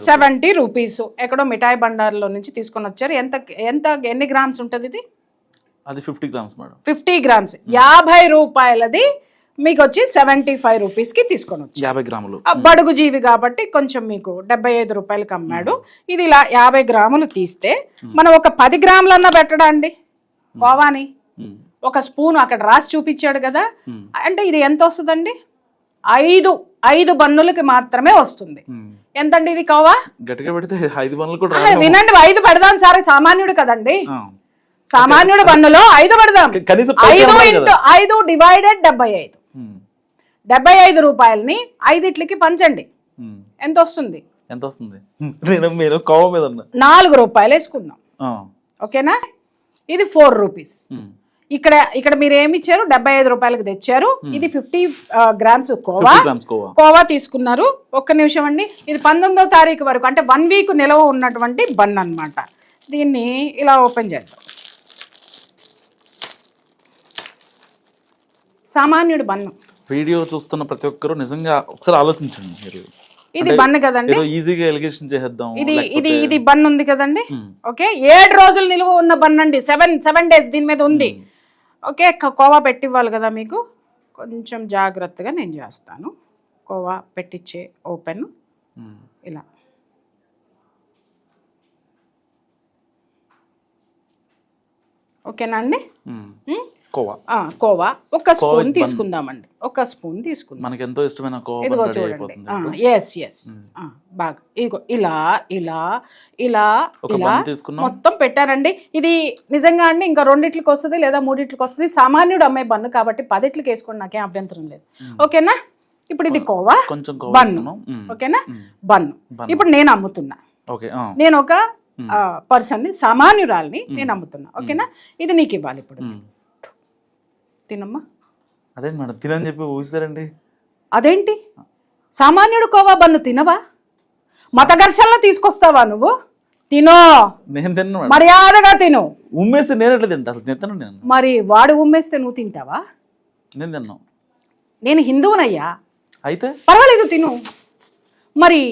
70 రూపీస్. ఎక్కడో మిఠాయి బండార్లో నుంచి తీసుకొని వచ్చారు. ఎన్ని గ్రామ్స్ ఉంటుంది ఇది? అది 50 grams మేడం. 50 grams 50 రూపాయలది మీకు వచ్చి 75 రూపీస్కి తీసుకొని వచ్చి 50 గ్రాములు. బడుగు జీవి కాబట్టి కొంచెం మీకు 75 రూపాయలకి అమ్మాడు. ఇది ఇలా 50 గ్రాములు తీస్తే మనం ఒక 10 గ్రాములన్నా పెట్టడా అండి కోవాని? ఒక స్పూన్ అక్కడ రాసి చూపించాడు కదా, అంటే ఇది ఎంత వస్తుందండి? 5 బన్నులకి మాత్రమే వస్తుంది. ఎంతండి ఇది కోవా? గట్టిగా పెడితే 5 బన్నులు కూడా వినండి, 5 పెడదాం సార్, సామాన్యుడు కదండి. సామాన్యుడు బన్నులో 5 పెడదాం. 5 డివైడెడ్ 75. 75 రూపాయలని 5 పంచండి. ఎంత వస్తుంది? 4 రూపాయలు వేసుకుందాం. ఓకేనా? ఇది 4 రూపీస్. ఇక్కడ మీరు ఏమి ఇచ్చారు? 75 రూపాయలకు తెచ్చారు. ఇది 50 గ్రామ్స్ కోవా తీసుకున్నారు. ఒక్క నిమిషం అండి. ఇది 19వ తారీఖు వరకు అంటే 1 week నిలవ ఉన్నటువంటి బన్ అన్నమాట. దీన్ని ఇలా ఓపెన్ చేద్దాం. సామాన్యుడు బన్ను. వీడియో చూస్తున్న ప్రతి ఒక్కరు నిజంగా ఒకసారి ఆలోచించండి మీరు. ఇది బన్ను కదండి, ఏదో ఈజీగా ఎలిగేషన్ చేసేద్దాం. ఇది బన్ను ఉంది కదండి. ఓకే, 7 రోజులు నిలువ ఉన్న బన్ను అండి. 7 days దీని మీద ఉంది. ఓకే, కోవా పెట్టివ్వాలి కదా మీకు. కొంచెం జాగ్రత్తగా నేను చేస్తాను. కోవా పెట్టించే ఓపెన్ ఇలా. ఓకేనా అండి. కోవా ఒక స్పూన్ తీసుకుందామండి. ఒక స్పూన్ తీసుకుందాం. మనకి ఎంతో ఇష్టమైన కోవా. ఇదిగో చూడండి. ఎస్ బాగా ఇదిగో ఇలా ఇలా ఇలా ఇలా మొత్తం పెట్టానండి. ఇది నిజంగా అండి ఇంకా 2 వస్తుంది లేదా 3 వస్తుంది. సామాన్యుడు అమ్మాయి బన్ను కాబట్టి 10 వేసుకోండి, నాకేం అభ్యంతరం లేదు. ఓకేనా. ఇప్పుడు ఇది కోవా బన్ను. ఓకేనా, బన్ను. ఇప్పుడు నేను అమ్ముతున్నా. నేను ఒక పర్సన్ని, సామాన్యురాల్ని నేను అమ్ముతున్నా. ఓకేనా, ఇది నీకు ఇవ్వాలి. ఇప్పుడు తినమ్మా. అదే మేడం తినని చెప్పి ఊసారండి. అదేంటి సామాన్యుడు కోవా బన్ను తినవా? మత ఘర్షణలో తీసుకొస్తావా నువ్వు? తినో. నేను తిన్నా, మర్యాదగా తిను. ఉమ్మేస్తే నేను ఎట్లా తింటా? అసలు తింటాను నేను. మరి వాడు ఉమ్మేస్తే నువ్వు తింటావా? నేను తిన్నా. నేను హిందువునయ్యా. అయితే పర్వాలేదు తిను. మరి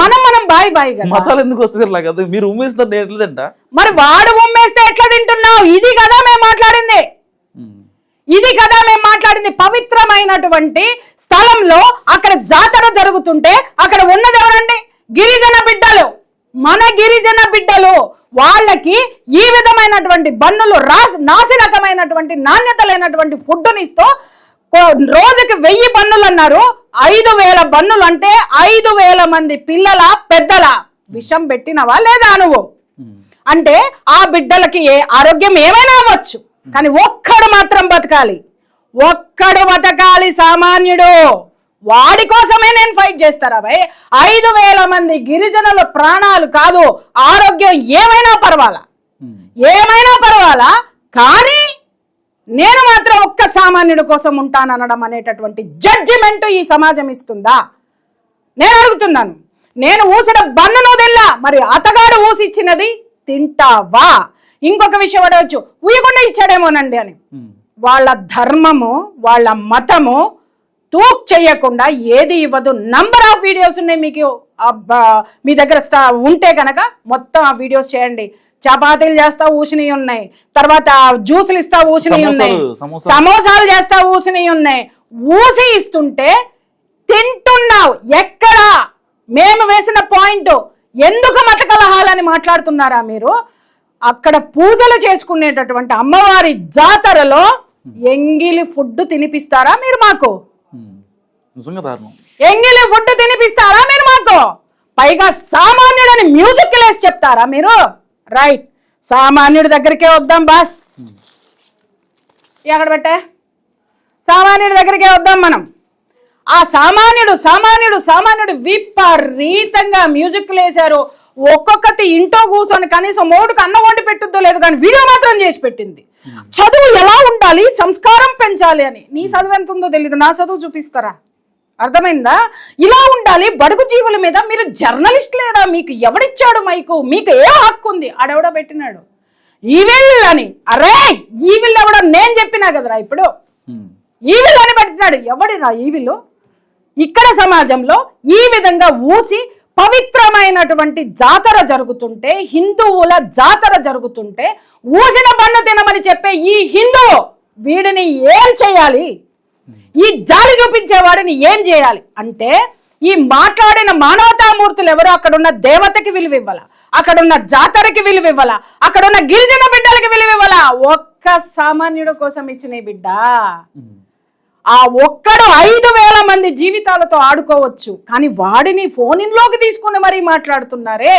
మనం బాయ్ బాయ్ కదా. మతాలు ఎందుకు వస్తుంది? మీరు ఉమ్మేస్తారు, నేను ఎట్లా తింటా? మరి వాడు ఉమ్మేస్తే ఎట్లా తింటున్నావు? ఇది కదా మేము మాట్లాడింది. ఇది కదా మేము మాట్లాడింది. పవిత్రమైనటువంటి స్థలంలో అక్కడ జాతర జరుగుతుంటే అక్కడ ఉన్నది ఎవరండి? గిరిజన బిడ్డలు, మన గిరిజన బిడ్డలు. వాళ్ళకి ఈ విధమైనటువంటి బన్నులు నాసిరకమైనటువంటి నాణ్యత లేనటువంటి ఫుడ్ని ఇస్తూ రోజుకి 1000 బన్నులు అన్నారు. 5000 బన్నులు అంటే 5000 మంది పిల్లల పెద్దల విషం పెట్టినవా లేదా నువ్వు? అంటే ఆ బిడ్డలకి ఆరోగ్యం ఏమైనా అవ్వచ్చు, కానీ ఒక్కడు మాత్రం బతకాలి. ఒక్కడు బతకాలి సామాన్యుడు. వాడి కోసమే నేను ఫైట్ చేస్తారా భయ్? 5000 మంది గిరిజనుల ప్రాణాలు కాదు, ఆరోగ్యం ఏమైనా పర్వాలా, కానీ నేను మాత్రం ఒక్క సామాన్యుడి కోసం ఉంటాననడం అనేటటువంటి జడ్జిమెంట్ ఈ సమాజం ఇస్తుందా? నేను అడుగుతున్నాను. నేను ఊసిన బన్నును తిల్లా, మరి అతగాడు ఊసిచ్చినది తింటావా? ఇంకొక విషయం అడగచ్చు, ఊయకుండా ఇచ్చాడేమోనండి అని. వాళ్ళ ధర్మము, వాళ్ళ మతము తూక్ చేయకుండా ఏది ఇవ్వదు. నంబర్ ఆఫ్ వీడియోస్ ఉన్నాయి మీకు. మీ దగ్గర ఉంటే కనుక మొత్తం ఆ వీడియోస్ చేయండి. చపాతీలు చేస్తా ఊసినవి ఉన్నాయి, తర్వాత జ్యూసులు ఇస్తా ఊసినవి ఉన్నాయి, సమోసాలు చేస్తా ఊసినవి ఉన్నాయి. ఊసి ఇస్తుంటే తింటున్నావు. ఎక్కడ మేము వేసిన పాయింట్? ఎందుకు మత కలహాలని మాట్లాడుతున్నారా మీరు? అక్కడ పూజలు చేసుకునేటటువంటి అమ్మవారి జాతరలో ఎంగిలి ఫుడ్ తినిపిస్తారా మీరు మాకు? ఎంగిలి ఫుడ్ తినిపిస్తారా మీరు మాకు? పైగా సామాన్యుడని మ్యూజిక్ లేసి చెప్తారా మీరు? రైట్, సామాన్యుడి దగ్గరికే వద్దాం బాస్. ఎక్కడ పెట్టా? సామాన్యుడి దగ్గరికే వద్దాం మనం. ఆ సామాన్యుడు విపరీతంగా మ్యూజిక్ లేసారు. ఒక్కొక్కటి ఇంట్లో కూర్చొని కనీసం 3కు అన్నం వండి పెట్టుద్దో లేదు, కానీ వీడియో మాత్రం చేసి పెట్టింది. చదువు ఎలా ఉండాలి, సంస్కారం పెంచాలి అని. నీ చదువు ఎంత ఉందో తెలియదు, నా చదువు చూపిస్తారా? అర్థమైందా? ఇలా ఉండాలి. బడుగు జీవుల మీద మీరు జర్నలిస్ట్ లేడా? మీకు ఎవడిచ్చాడు మైకు? మీకు ఏ హక్కు ఉంది? ఆడెవడో పెట్టినాడు ఈవిల్ అని. అరే ఈవిల్ ఎవడో నేను చెప్పినా కదరా ఇప్పుడు. ఈవిల్ అని పెట్టినాడు. ఎవడిరా ఈవిల్? ఇక్కడ సమాజంలో ఈ విధంగా ఊసి పవిత్రమైనటువంటి జాతర జరుగుతుంటే, హిందువుల జాతర జరుగుతుంటే ఊసిన బన్ను తినమని చెప్పే ఈ హిందువు వీడిని ఏం చేయాలి? ఈ జాలి చూపించేవాడిని ఏం చేయాలి అంటే, ఈ మాట్లాడిన మానవతామూర్తులు ఎవరో అక్కడున్న దేవతకి విలువ ఇవ్వాల, అక్కడున్న జాతరకి విలువ ఇవ్వాల, అక్కడున్న గిరిజన బిడ్డలకి విలువ ఇవ్వాల. ఒక్క సామాన్యుడు కోసం ఇచ్చిన బిడ్డ ఆ ఒక్కడు 5000 మంది జీవితాలతో ఆడుకోవచ్చు, కానీ వాడిని ఫోన్ ఇన్లోకి తీసుకుని మరీ మాట్లాడుతున్నారే.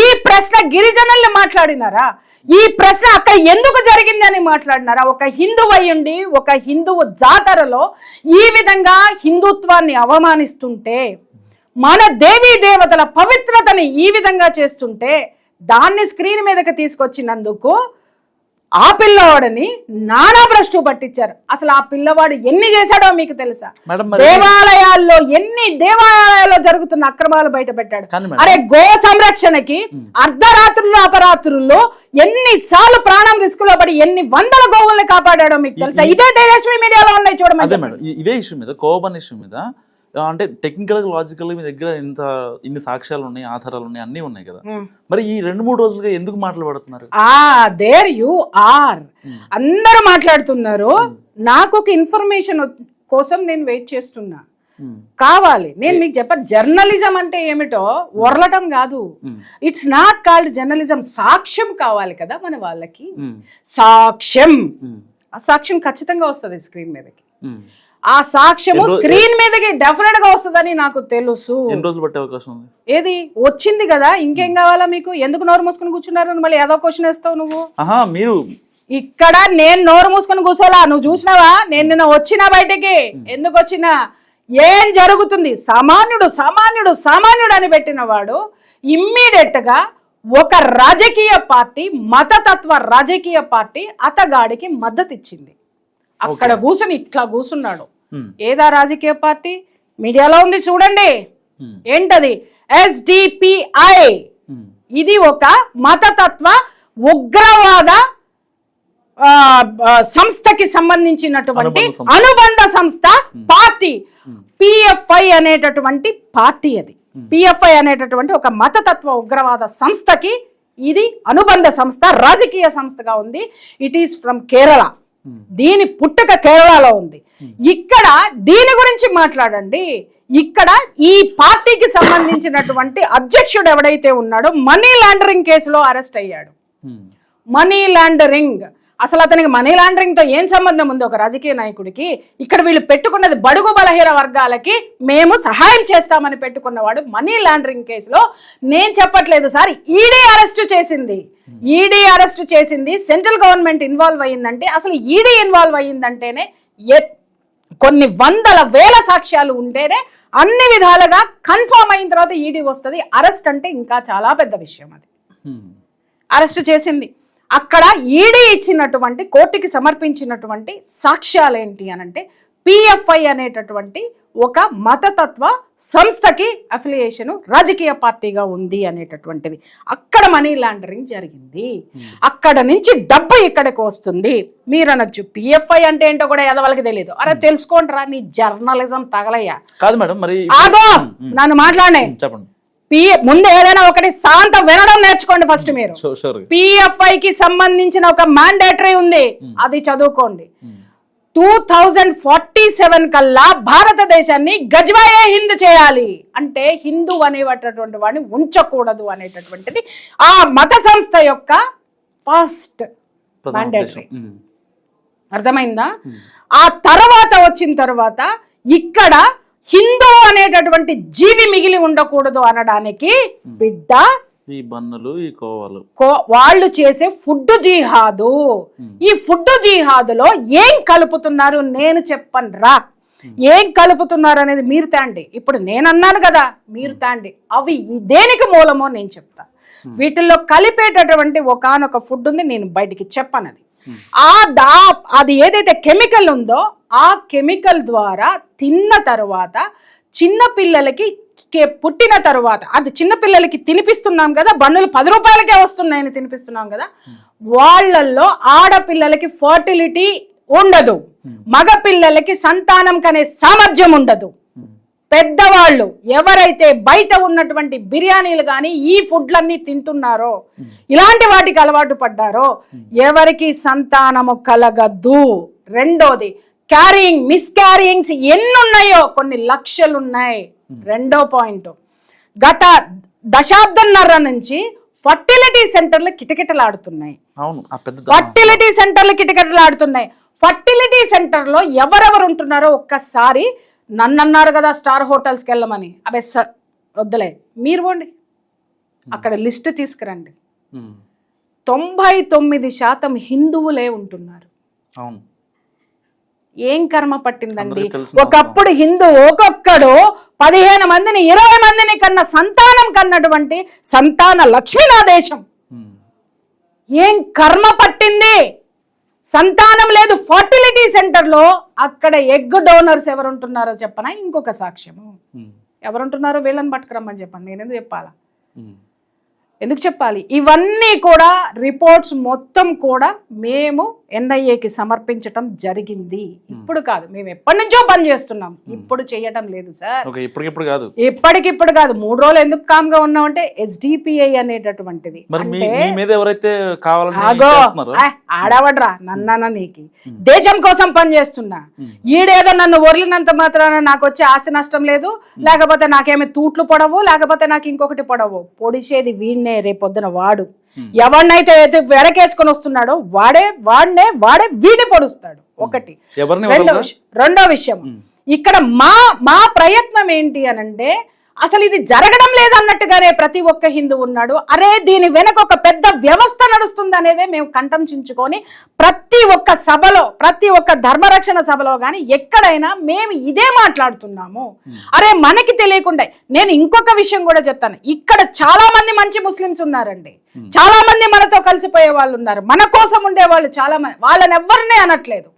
ఈ ప్రశ్న గిరిజనుల్ని మాట్లాడినారా? ఈ ప్రశ్న అక్కడ ఎందుకు జరిగింది అని మాట్లాడినారా? ఒక హిందువు అయ్యుండి ఒక హిందువు జాతరలో ఈ విధంగా హిందుత్వాన్ని అవమానిస్తుంటే, మన దేవీ దేవతల పవిత్రతని ఈ విధంగా చేస్తుంటే, దాన్ని స్క్రీన్ మీదకి తీసుకొచ్చినందుకు ఆ పిల్లవాడిని నానా భ్రష్టు పట్టించారు. అసలు ఆ పిల్లవాడు ఎన్ని చేశాడో మీకు తెలుసా? ఎన్ని దేవాలయాల్లో జరుగుతున్న అక్రమాలు బయట పెట్టాడు. అరే గో సంరక్షణకి అర్ధరాత్రుల్లో అపరాత్రుల్లో ఎన్నిసార్లు ప్రాణం రిస్క్ లో పడి ఎన్ని వందల గోవుల్ని కాపాడాడో మీకు తెలుసా? ఇదే తేజస్వి మీడియాలో ఉన్నాయి అదే చూడమని. మేడం ఇదే ఇష్యూ మీద కోవబన్ ఇష్యూ మీద అంటే టెక్నికల్ లాజికల్ మీ దగ్గర ఇన్ని సాక్ష్యాలు ఉన్నాయి, ఆధారాలు ఉన్నాయి, అన్నీ ఉన్నాయి కదా, మరి ఈ 2-3 రోజులుగా ఎందుకు మాట్లాడుతున్నారు? దేర్ యు ఆర్, అందరూ మాట్లాడుతున్నారు. నాకు ఒక ఇన్ఫర్మేషన్ కోసం నేను వెయిట్ చేస్తున్నా. కావాలి నేను మీకు చెప్పాను, జర్నలిజం అంటే ఏమిటో వర్లటం కాదు. It's not called journalism. సాక్ష్యం కావాలి కదా మన వాళ్ళకి, సాక్ష్యం. ఆ సాక్ష్యం ఖచ్చితంగా వస్తుంది స్క్రీన్ మీదకి. ఆ సాక్ష్యము స్క్రీన్ మీదకి డెఫినెట్ గా వస్తుందని నాకు తెలుసు. ఎన్ని రోజులు పట్టే అవకాశం ఉంది? ఏది వచ్చింది కదా, ఇంకేం కావాలా మీకు? ఎందుకు నోరు మూసుకుని కూర్చున్నారు? మళ్ళీ ఏదో క్వశ్చన్ వేస్తావు నువ్వు. మీరు ఇక్కడ నేను నోరు మూసుకుని కూర్చోలా, నువ్వు చూసినావా? నేను నిన్న వచ్చినా బయటికి. ఎందుకు వచ్చినా, ఏం జరుగుతుంది? సామాన్యుడు అని పెట్టిన వాడు ఇమ్మీడియట్ గా ఒక రాజకీయ పార్టీ, మతతత్వ రాజకీయ పార్టీ అతగాడికి మద్దతు ఇచ్చింది. అక్కడ కూర్చుని ఇట్లా కూర్చున్నాడు. ఏదా రాజకీయ పార్టీ? మీడియాలో ఉంది చూడండి. ఏంటది? SDPI. ఇది ఒక మతతత్వ ఉగ్రవాద సంస్థకి సంబంధించినటువంటి అనుబంధ సంస్థ పార్టీ. PFI అనేటటువంటి పార్టీ. అది PFI అనేటటువంటి ఒక మతతత్వ ఉగ్రవాద సంస్థకి ఇది అనుబంధ సంస్థ, రాజకీయ సంస్థగా ఉంది. It is from Kerala. దీని పుట్టుక కేరళలో ఉంది. ఇక్కడ దీని గురించి మాట్లాడండి. ఇక్కడ ఈ పార్టీకి సంబంధించినటువంటి అధ్యక్షుడు ఎవడైతే ఉన్నాడో మనీ లాండరింగ్ కేసులో అరెస్ట్ అయ్యాడు. Money laundering. అసలు అతనికి మనీ లాండరింగ్ తో ఏం సంబంధం ఉంది ఒక రాజకీయ నాయకుడికి? ఇక్కడ వీళ్ళు పెట్టుకున్నది బడుగు బలహీన వర్గాలకి మేము సహాయం చేస్తామని పెట్టుకున్నవాడు మనీ లాండరింగ్ కేసులో. నేను చెప్పట్లేదు సార్, ఈడీ అరెస్ట్ చేసింది. సెంట్రల్ గవర్నమెంట్ ఇన్వాల్వ్ అయ్యిందంటే, అసలు ఈడీ ఇన్వాల్వ్ అయ్యిందంటేనే కొన్ని వందల వేల సాక్ష్యాలు ఉంటేనే అన్ని విధాలుగా కన్ఫర్మ్ అయిన తర్వాత ఈడీ వస్తుంది. అరెస్ట్ అంటే ఇంకా చాలా పెద్ద విషయం. అది అరెస్ట్ చేసింది. అక్కడ ఈడీ ఇచ్చినటువంటి, కోర్టుకి సమర్పించినటువంటి సాక్ష్యాలు ఏంటి అనంటే, PFI అనేటటువంటి ఒక మతతత్వ సంస్థకి అఫిలియేషన్, రాజకీయ పార్టీగా ఉంది అనేటటువంటిది. అక్కడ మనీ లాండరింగ్ జరిగింది. అక్కడ నుంచి డబ్బు ఇక్కడికి వస్తుంది. మీరు అనొచ్చు PFI అంటే ఏంటో కూడా ఎదవలకి తెలియదు. అరే తెలుసుకోండిరా, నీ జర్నలిజం తగలయ్యా. కాదు మేడం, మరి ఆగో నన్ను మాట్లాడే. చెప్పండి. ముందు ఏదైనా ఒకటి శాంత వినడం నేర్చుకోండి ఫస్ట్. మీరు PFI కి సంబంధించిన ఒక మ్యాండేటరీ ఉంది, అది చదువుకోండి. 2047 కల్లా భారతదేశాన్ని గజ్వాయే హింద్ చేయాలి అంటే, హిందూ అనేటటువంటి వాడిని ఉంచకూడదు అనేటటువంటిది ఆ మత సంస్థ యొక్క ఫస్ట్ మ్యాండేటరీ. అర్థమైందా? ఆ తర్వాత వచ్చిన తర్వాత ఇక్కడ హిందూ అనేటటువంటి జీవి మిగిలి ఉండకూడదు అనడానికి బిడ్డ ఈ బన్నులు, ఈ కోవాలు వాళ్ళు చేసే ఫుడ్ జిహాదు. ఈ ఫుడ్ జిహాదులో ఏం కలుపుతున్నారు నేను చెప్పను రా. ఏం కలుపుతున్నారు అనేది మీరు తాండి. ఇప్పుడు నేను అన్నాను కదా, మీరు తాండి. అవి దేనికి మూలమో నేను చెప్తా. వీటిల్లో కలిపేటటువంటి ఒకానొక ఫుడ్ ఉంది, నేను బయటికి చెప్పను. అది ఏదైతే కెమికల్ ఉందో ఆ కెమికల్ ద్వారా తిన్న తర్వాత చిన్న పిల్లలకి పుట్టిన తర్వాత, అది చిన్న పిల్లలకి తినిపిస్తున్నాం కదా, బన్నులు 10 రూపాయలకే వస్తున్నాయని తినిపిస్తున్నాం కదా, వాళ్ళల్లో ఆడపిల్లలకి ఫర్టిలిటీ ఉండదు, మగ పిల్లలకి సంతానం కనే సామర్థ్యం ఉండదు. పెద్దవాళ్ళు ఎవరైతే బయట ఉన్నటువంటి బిర్యానీలు కానీ ఈ ఫుడ్లన్నీ తింటున్నారో, ఇలాంటి వాటికి అలవాటు పడ్డారో, ఎవరికి సంతానము కలగదు. రెండోది క్యారింగ్, మిస్క్యారింగ్స్ ఎన్నున్నాయో కొన్ని లక్షలు ఉన్నాయి. రెండో పాయింట్, గత దశాబ్దంన్నర నుంచి ఫర్టిలిటీ సెంటర్లు కిటకిటలాడుతున్నాయి. ఫర్టిలిటీ సెంటర్లు కిటకిటలాడుతున్నాయి. ఫర్టిలిటీ సెంటర్లో ఎవరెవరు ఉంటున్నారో ఒక్కసారి, నన్ను అన్నారు కదా స్టార్ హోటల్స్కి వెళ్ళమని, అబే వద్దులే మీరు పోండి, అక్కడ లిస్ట్ తీసుకురండి. 99% హిందువులే ఉంటున్నారు. ఏం కర్మ పట్టిందండి? ఒకప్పుడు హిందూ ఒక్కొక్కడు 15 మందిని 20 మందిని కన్నా సంతానం కన్నటువంటి సంతాన లక్ష్మి నా దేశం. ఏం కర్మ పట్టింది? సంతానం లేదు. ఫర్టిలిటీ సెంటర్లో అక్కడ ఎగ్ డోనర్స్ ఎవరుంటున్నారో చెప్పనా? ఇంకొక సాక్ష్యము, ఎవరుంటున్నారో వీళ్ళని పట్టుకురమ్మని చెప్పండి, నేను ఎందుకు చెప్పాలా? ఎందుకు చెప్పాలి? ఇవన్నీ కూడా రిపోర్ట్స్ మొత్తం కూడా మేము ఎన్ఐఏకి సమర్పించటం జరిగింది. ఇప్పుడు కాదు, మేము ఎప్పటి నుంచో పని చేస్తున్నాం, ఇప్పుడు చేయటం లేదు సార్. ఇప్పటికిప్పుడు కాదు, ఇప్పటికిప్పుడు కాదు. 3 రోజులు ఎందుకు కామ్గా ఉన్నామంటే SDPI అనేటటువంటిది ఆడవడ్రా నన్న నీకి దేశం కోసం పని చేస్తున్నా. ఈడేదో నన్ను ఒరిలినంత మాత్రాన నాకు వచ్చే ఆస్తి నష్టం లేదు, లేకపోతే నాకేమి తూట్లు పొడవు, లేకపోతే నాకు ఇంకొకటి పొడవు. పొడిచేది వీడినే రేపొద్దున వాడు. ఎవరినైతే వెనకేసుకొని వస్తున్నాడో వాడే వీడి పొడుస్తాడు. ఒకటి. రెండో విషయం, ఇక్కడ మా ప్రయత్నం ఏంటి అనంటే, అసలు ఇది జరగడం లేదన్నట్టుగానే ప్రతి ఒక్క హిందూ ఉన్నాడు. అరే దీని వెనక ఒక పెద్ద వ్యవస్థ నడుస్తుంది అనేదే మేము కంఠం చించుకొని ప్రతి ఒక్క సభలో, ప్రతి ఒక్క ధర్మరక్షణ సభలో కానీ ఎక్కడైనా మేము ఇదే మాట్లాడుతున్నాము. అరే మనకి తెలియకుండా నేను ఇంకొక విషయం కూడా చెప్తాను. ఇక్కడ చాలా మంది మంచి ముస్లిమ్స్ ఉన్నారండి, చాలా మంది మనతో కలిసిపోయే వాళ్ళు ఉన్నారు, మన కోసం ఉండే వాళ్ళు చాలా మంది. వాళ్ళని ఎవరినే అనట్లేదు.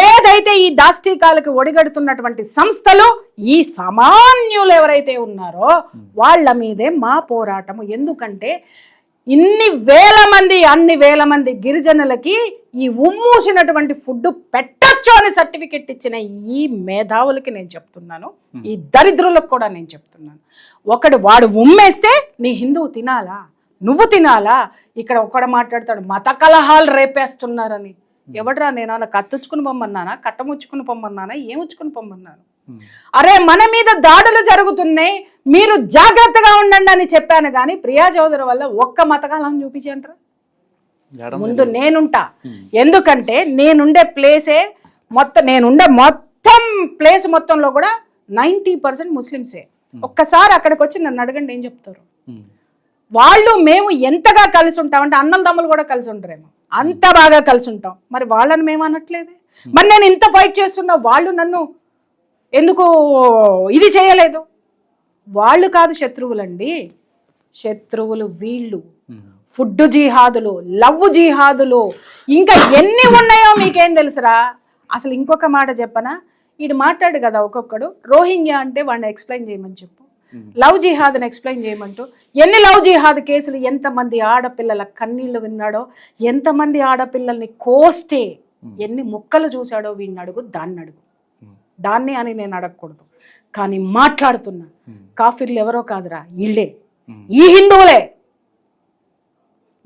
ఏదైతే ఈ దాష్టీకాలకు ఒడిగడుతున్నటువంటి సంస్థలు, ఈ సామాన్యులు ఎవరైతే ఉన్నారో వాళ్ళ మీదే మా పోరాటము. ఎందుకంటే అన్ని వేల మంది గిరిజనులకి ఈ ఉమ్మూసినటువంటి ఫుడ్ పెట్టచ్చు అని సర్టిఫికెట్ ఇచ్చిన ఈ మేధావులకి నేను చెప్తున్నాను, ఈ దరిద్రులకు కూడా నేను చెప్తున్నాను. వాడు ఉమ్మేస్తే నీ హిందువు తినాలా, నువ్వు తినాలా? ఇక్కడ ఒకడు మాట్లాడతాడు మత కలహాలు రేపేస్తున్నారని. ఎవడరా? నేను కత్తుచ్చుకుని పొమ్మన్నానా, కట్టముచ్చుకుని పొమ్మన్నానా, ఏముచ్చుకుని పొమ్మన్నాను? అరే మన మీద దాడులు జరుగుతున్నాయి, మీరు జాగ్రత్తగా ఉండండి అని చెప్పాను. కానీ ప్రియా చౌదరి వల్ల ఒక్క మతకాలం చూపించంటారా? ముందు నేనుంటా. ఎందుకంటే నేనుండే ప్లేసే మొత్తం ప్లేస్ మొత్తంలో కూడా 90% ముస్లిమ్సే. ఒక్కసారి అక్కడికి వచ్చి నన్ను అడగండి ఏం చెప్తారు. వాళ్ళు మేము ఎంతగా కలిసి ఉంటామంటే అన్నల తమ్ములు కూడా కలిసి ఉంటారేమో, అంత బాగా కలిసి ఉంటాం. మరి వాళ్ళని మేము అనట్లేదే. మరి నేను ఇంత ఫైట్ చేస్తున్నా, వాళ్ళు నన్ను ఎందుకు ఇది చేయలేదు? వాళ్ళు కాదు శత్రువులండి, శత్రువులు వీళ్ళు. ఫుడ్ జిహాదులు, లవ్ జిహాదులు, ఇంకా ఎన్ని ఉన్నాయో మీకేం తెలుసురా? అసలు ఇంకొక మాట చెప్పనా, వీడు మాట్లాడు కదా ఒక్కొక్కడు, రోహింగ్యా అంటే వాడిని ఎక్స్ప్లెయిన్ చేయమని చెప్పు, లవ్ జిహాద్ని ఎక్స్ప్లెయిన్ చేయమంటూ. ఎన్ని లవ్ జిహాద్ కేసులు, ఎంతమంది ఆడపిల్లల కన్నీళ్లు విన్నాడో, ఎంతమంది ఆడపిల్లల్ని కోస్తే ఎన్ని ముక్కలు చూశాడో వీడిని అడుగు, దాన్ని అడుగు. దాన్ని అని నేను అడగకూడదు, కానీ మాట్లాడుతున్నా. కాఫీర్లు ఎవరో కాదురా, వీళ్ళే, ఈ హిందువులే,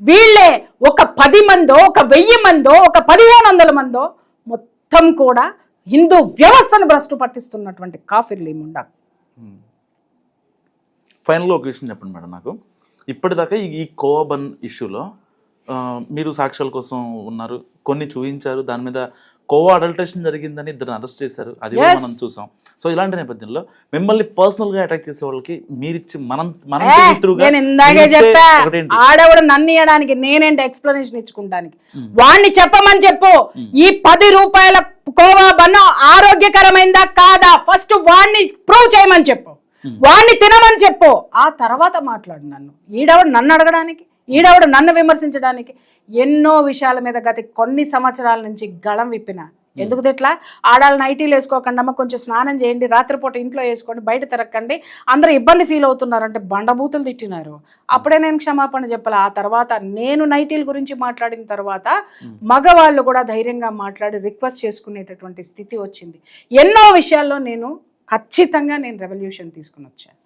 వీళ్ళే. ఒక 10 మందో, ఒక 1000 మందో, ఒక 1500 మందో మొత్తం కూడా హిందూ వ్యవస్థను భ్రష్టు పట్టిస్తున్నటువంటి కాఫీర్లు ఏముండ. ఫైనల్గా ఒక విషయం చెప్పండి మేడం, నాకు ఇప్పటిదాకా ఈ కోవా బన్ ఇష్యూలో మీరు సాక్ష్యాల కోసం ఉన్నారు, కొన్ని చూపించారు, దాని మీద కోవా అడల్టరేషన్ జరిగిందని 2 అరెస్ట్ చేశారు, అది కూడా మనం చూసాం. సో ఇలాంటి నేపథ్యంలో మిమ్మల్ని పర్సనల్ గా అటాక్ చేసే వాళ్ళకి మీరిచ్చి ఆడవాడు నన్ను ఇవ్వడానికి నేనేంటి ఎక్స్ప్లెనేషన్ ఇచ్చుకుంటానికి? వాడిని చెప్పమని చెప్పు, ఈ 10 రూపాయల కోవా బన్ ఆరోగ్యకరమైందా కాదా ఫస్ట్ వాడిని ప్రూవ్ చేయమని చెప్పు, వాడిని తినమని చెప్పు, ఆ తర్వాత మాట్లాడు. ఈడవాడు నన్ను అడగడానికి, ఈడవాడు నన్ను విమర్శించడానికి. ఎన్నో విషయాల మీద గత కొన్ని సంవత్సరాల నుంచి గళం విప్పిన. ఎందుకు తిట్లా? ఆడాళ్ళని నైటీలు వేసుకోకండి అమ్మ, కొంచెం స్నానం చేయండి, రాత్రిపూట ఇంట్లో వేసుకోండి, బయట తిరగకండి, అందరూ ఇబ్బంది ఫీల్ అవుతున్నారంటే బండబూతులు తిట్టినారు. అప్పుడే నేను క్షమాపణ చెప్పాలి. ఆ తర్వాత నేను నైటీల గురించి మాట్లాడిన తర్వాత మగవాళ్ళు కూడా ధైర్యంగా మాట్లాడి రిక్వెస్ట్ చేసుకునేటటువంటి స్థితి వచ్చింది. ఎన్నో విషయాల్లో ఖచ్చితంగా నేను రెవల్యూషన్ తీసుకుని వచ్చాను,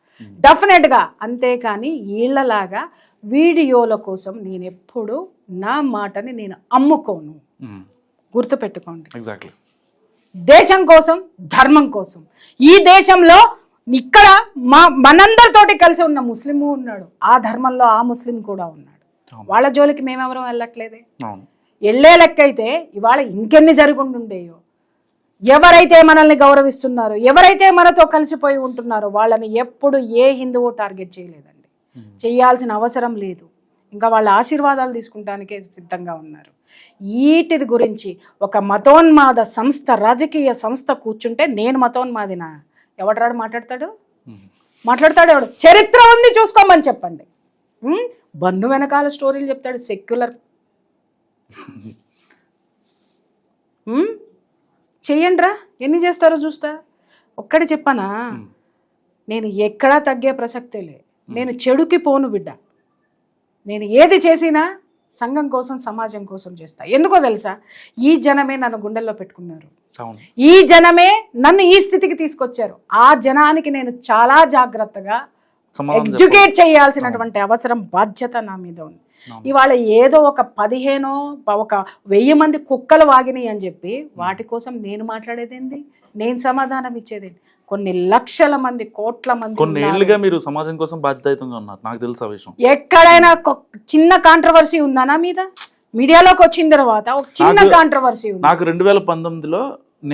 డెఫినెట్గా. అంతేకాని వీళ్ళలాగా వీడియోల కోసం నేను ఎప్పుడు నా మాటని నేను అమ్ముకోను, గుర్తుపెట్టుకోండి. దేశం కోసం, ధర్మం కోసం. ఈ దేశంలో ఇక్కడ మనందరితోటి కలిసి ఉన్న ముస్లిము ఉన్నాడు, ఆ ధర్మంలో ఆ ముస్లిం కూడా ఉన్నాడు. వాళ్ళ జోలికి మేమెవరం వెళ్ళట్లేదే. వెళ్ళే లెక్క అయితే ఇవాళ ఇంకెన్ని జరుగుండుండేయో. ఎవరైతే మనల్ని గౌరవిస్తున్నారో, ఎవరైతే మనతో కలిసిపోయి ఉంటున్నారో వాళ్ళని ఎప్పుడు ఏ హిందువు టార్గెట్ చేయలేదండి, చేయాల్సిన అవసరం లేదు. ఇంకా వాళ్ళ ఆశీర్వాదాలు తీసుకుంటానికే సిద్ధంగా ఉన్నారు. వీటి గురించి ఒక మతోన్మాద సంస్థ, రాజకీయ సంస్థ కూర్చుంటే నేను మతోన్మాదినా? ఎవడరాడు మాట్లాడతాడు? ఎవడు? చరిత్ర ఉంది చూసుకోమని చెప్పండి. బంధు వెనకాల స్టోరీలు చెప్తాడు సెక్యులర్. చెయ్యండిరా, ఎన్ని చేస్తారో చూస్తా. ఒక్కటి చెప్పనా, నేను ఎక్కడా తగ్గే ప్రసక్తే లే. నేను చెడుకి పోను బిడ్డ, నేను ఏది చేసినా సంఘం కోసం సమాజం కోసం చేస్తా. ఎందుకో తెలుసా, ఈ జనమే నన్ను గుండెల్లో పెట్టుకున్నారు, ఈ జనమే నన్ను ఈ స్థితికి తీసుకొచ్చారు. ఆ జనానికి నేను చాలా జాగ్రత్తగా ఎడ్యుకేట్ చేయాల్సినటువంటి అవసరం, బాధ్యత నా మీద ఉంది. ఇవాళ ఏదో ఒక 15 ఒక 1000 మంది కుక్కలు వాగినాయి అని చెప్పి వాటి కోసం నేను మాట్లాడేదేంది, నేను సమాధానం ఇచ్చేదేంటి? కొన్ని లక్షల మంది, కోట్ల మంది, కొన్ని ఏళ్ళుగా మీరు సమాజం కోసం బాధ్యతగా ఉన్నారు, నాకు తెలుసు ఆ విషయం. ఎక్కడైనా చిన్న కాంట్రవర్సీ ఉందా నా మీద? మీడియాలోకి వచ్చిన తర్వాత ఒక చిన్న కాంట్రవర్సీ ఉంది. నాకు 2019లో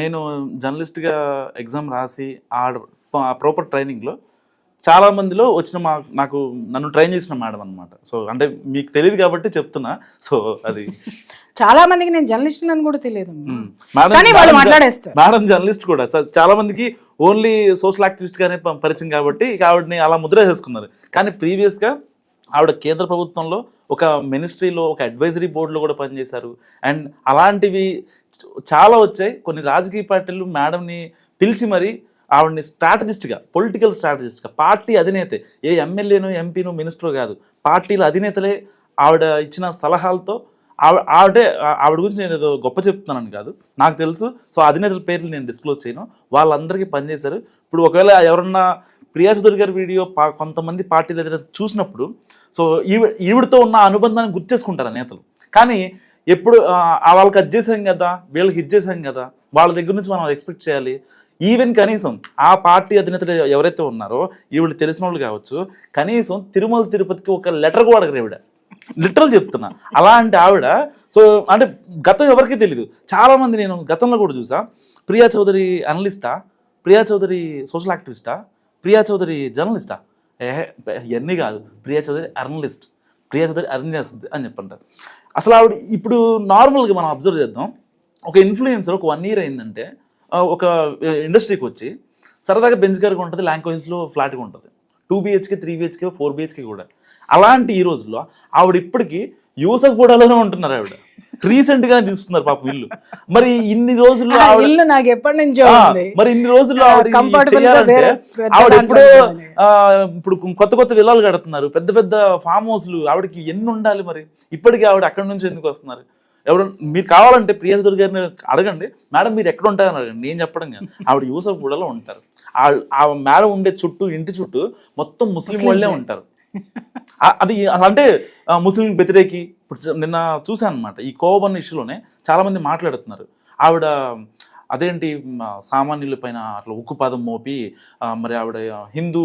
నేను జర్నలిస్ట్గా ఎగ్జామ్ రాసి ఆ ప్రాపర్ ట్రైనింగ్లో చాలా మందిలో వచ్చిన నాకు నన్ను ట్రైన్ చేసిన మేడం అనమాట. సో అంటే మీకు తెలియదు కాబట్టి చెప్తున్నా. సో అది చాలా మందికి నేను జర్నలిస్ట్ అని కూడా తెలియదు, మేడం జర్నలిస్ట్ కూడా. చాలా మందికి ఓన్లీ సోషల్ యాక్టివిస్ట్ గానే పరిచయం కాబట్టి ఇక ఆవిడని అలా ముద్ర చేసుకున్నారు. కానీ ప్రీవియస్ గా ఆవిడ కేంద్ర ప్రభుత్వంలో ఒక మినిస్ట్రీలో ఒక అడ్వైజరీ బోర్డులో కూడా పనిచేశారు. అండ్ అలాంటివి చాలా వచ్చాయి. కొన్ని రాజకీయ పార్టీలు మేడంని పిలిచి మరి ఆవిడని స్ట్రాటజిస్ట్గా, పొలిటికల్ స్ట్రాటజిస్ట్గా, పార్టీ అధినేతే, ఏ ఎమ్మెల్యేను ఎంపీను మినిస్టర్ కాదు, పార్టీల అధినేతలే ఆవిడ ఇచ్చిన సలహాలతో ఆవిడ గురించి నేను ఏదో గొప్ప చెప్తున్నానని కాదు, నాకు తెలుసు. సో అధినేతల పేర్లు నేను డిస్క్లోజ్ చేయను, వాళ్ళందరికీ పనిచేశారు. ఇప్పుడు ఒకవేళ ఎవరన్నా ప్రియా చౌదరి గారి వీడియో కొంతమంది పార్టీల అధినేత చూసినప్పుడు సో ఈవిడతో ఉన్న అనుబంధాన్ని గుర్తు చేసుకుంటారు నేతలు. కానీ ఎప్పుడు వాళ్ళకి అది చేసాం కదా, వీళ్ళకి ఇది చేసాం కదా, వాళ్ళ దగ్గర నుంచి మనం ఎక్స్పెక్ట్ చేయాలి. ఈవెన్ కనీసం ఆ పార్టీ అధినేతలు ఎవరైతే ఉన్నారో ఈవిడ తెలిసిన వాళ్ళు కావచ్చు, కనీసం తిరుమల తిరుపతికి ఒక లెటర్ కూడా అడగరు ఆవిడ. లిటరల్ చెప్తున్నా. అలాంటి ఆవిడ సో అంటే గతం ఎవరికీ తెలీదు. చాలా మంది నేను గతంలో కూడా చూసా, ప్రియా చౌదరి అనలిస్టా, ప్రియా చౌదరి సోషల్ యాక్టివిస్టా, ప్రియా చౌదరి జర్నలిస్టా, ఇవన్నీ కాదు, ప్రియా చౌదరి అర్నలిస్ట్, ప్రియా చౌదరి అర్న్ చేస్తుంది అని చెప్పంటారు. అసలు ఆవిడ ఇప్పుడు నార్మల్గా మనం అబ్జర్వ్ చేద్దాం, ఒక ఇన్ఫ్లుయెన్సర్ ఒక 1 year అయిందంటే ఒక ఇండస్ట్రీకి వచ్చి సరదాగా బెంచ్ గారికి ఉంటుంది, ల్యాంక్వైన్స్లో ఫ్లాట్గా ఉంటుంది, 2 BHK 3 BHK 4 BHK కూడా. అలాంటి ఈ రోజుల్లో ఆవిడ ఇప్పటికీ యూసఫ్గూడలోనే ఉంటున్నారు. ఆవిడ రీసెంట్ గా తీసుకున్నారు పాపం ఇల్లు. మరి ఇన్ని రోజుల్లో నాకు ఎప్పటి నుంచో మరి ఇన్ని రోజుల్లో ఆవిడ ఎప్పుడో ఇప్పుడు కొత్త విల్లాలు కడుతున్నారు, పెద్ద పెద్ద ఫామ్ హౌస్లు. ఆవిడకి ఎన్ని ఉండాలి మరి? ఇప్పటికీ ఆవిడ అక్కడి నుంచి ఎందుకు వస్తున్నారు? ఎవరు మీరు కావాలంటే ప్రియా చౌదరి గారిని అడగండి, మేడం మీరు ఎక్కడ ఉంటారని అడగండి, నేను చెప్పడం కాదు. ఆవిడ యూసఫ్గూడలో ఉంటారు. ఆ మేడం ఉండే చుట్టూ, ఇంటి చుట్టూ మొత్తం ముస్లిం వాళ్ళే ఉంటారు. అది అంటే ముస్లిం వ్యతిరేకి. ఇప్పుడు నిన్న చూశాను అనమాట, ఈ కోవన్ ఇష్యూలోనే చాలా మంది మాట్లాడుతున్నారు. ఆవిడ అదేంటి సామాన్యుల పైన అట్లా ఉక్కు పాదం మోపి మరి ఆవిడ హిందూ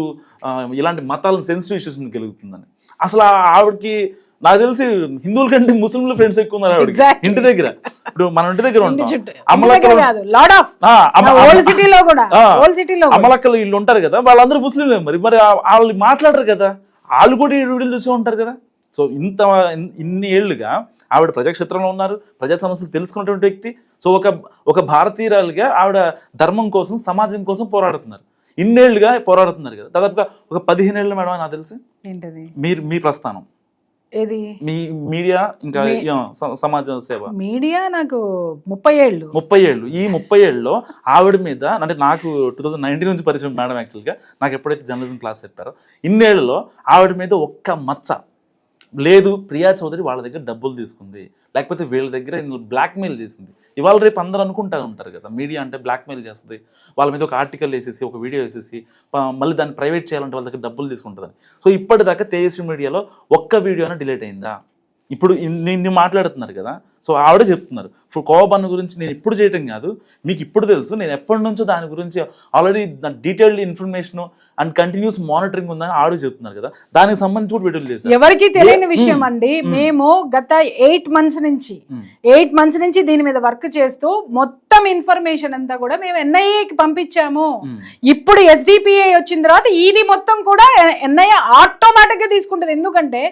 ఇలాంటి మతాలను సెన్సిటివ్ ఇష్యూస్ కలుగుతుందని. అసలు ఆవిడకి నాకు తెలిసి హిందువుల కంటే ముస్లింలు ఫ్రెండ్స్ ఎక్కువ ఉన్నారు ఆవిడకి ఇంటి దగ్గర. ఇప్పుడు మన ఇంటి దగ్గర ఉంటాం, అమలక్కలు వీళ్ళు ఉంటారు కదా, వాళ్ళందరూ ముస్లింలే. మరి వాళ్ళు మాట్లాడరు కదా, వాళ్ళు కూడా ఈ వీడియోలు చూసే ఉంటారు కదా. సో ఇన్ని ఏళ్లుగా ఆవిడ ప్రజాక్షేత్రంలో ఉన్నారు, ప్రజా సమస్యలు తెలుసుకున్నటువంటి వ్యక్తి. సో ఒక భారతీయురాలుగా ఆవిడ ధర్మం కోసం, సమాజం కోసం పోరాడుతున్నారు. ఇన్నేళ్లుగా పోరాడుతున్నారు కదా. దాదాపుగా ఒక 15 ఏళ్ళు మేడం నాకు తెలిసి మీ ప్రస్థానం ఏది మీ మీడియా ఇంకా సమాజ సేవ మీడియా నాకు 30 ఏళ్ళు. ఈ 30 ఏళ్ళలో ఆవిడ మీద అంటే నాకు 2019 నుంచి పరిచయం మేడం. యాక్చువల్గా నాకు ఎప్పుడైతే జర్నలిజం క్లాస్ చెప్పారో ఇన్నేళ్లలో ఆవిడ మీద ఒక్క మచ్చ లేదు. ప్రియా చౌదరి వాళ్ళ దగ్గర డబ్బులు తీసుకుంది, లేకపోతే వీళ్ళ దగ్గర బ్లాక్మెయిల్ చేసింది. ఇవాళ రేపు అందరూ అనుకుంటూ ఉంటారు కదా, మీడియా అంటే బ్లాక్మెయిల్ చేస్తుంది, వాళ్ళ మీద ఒక ఆర్టికల్ వేసేసి ఒక వీడియో వేసేసి మళ్ళీ దాన్ని ప్రైవేట్ చేయాలంటే వాళ్ళ దగ్గర డబ్బులు తీసుకుంటుందని. సో ఇప్పటిదాకా తేజస్వి మీడియాలో ఒక్క వీడియోనే డిలీట్ అయిందా? ఇప్పుడు ఇన్ని మాట్లాడుతున్నారు కదా. సో ఆవిడే చెప్తున్నారు, ఇప్పుడు కోవబన్ గురించి నేను ఇప్పుడు చేయటం కాదు, మీకు ఇప్పుడు తెలుసు, నేను ఎప్పటి నుంచో దాని గురించి already detailed information and continuous monitoring ఉందని ఆవిడ చెప్తున్నారు కదా. దానికి సంబంధించి కూడా వీడియోలు చేశారు. ఎవరికి తెలియని విషయం అండి, మేము గత 8 months నుంచి దీని మీద వర్క్ చేస్తూ మొత్తం ఇన్ఫర్మేషన్ అంతా కూడా మేము NIAకి పంపించాము. ఇప్పుడు SDPI వచ్చిన తర్వాత ఇది మొత్తం కూడా NIA ఆటోమేటిక్ గా తీసుకుంటుంది. ఎందుకంటే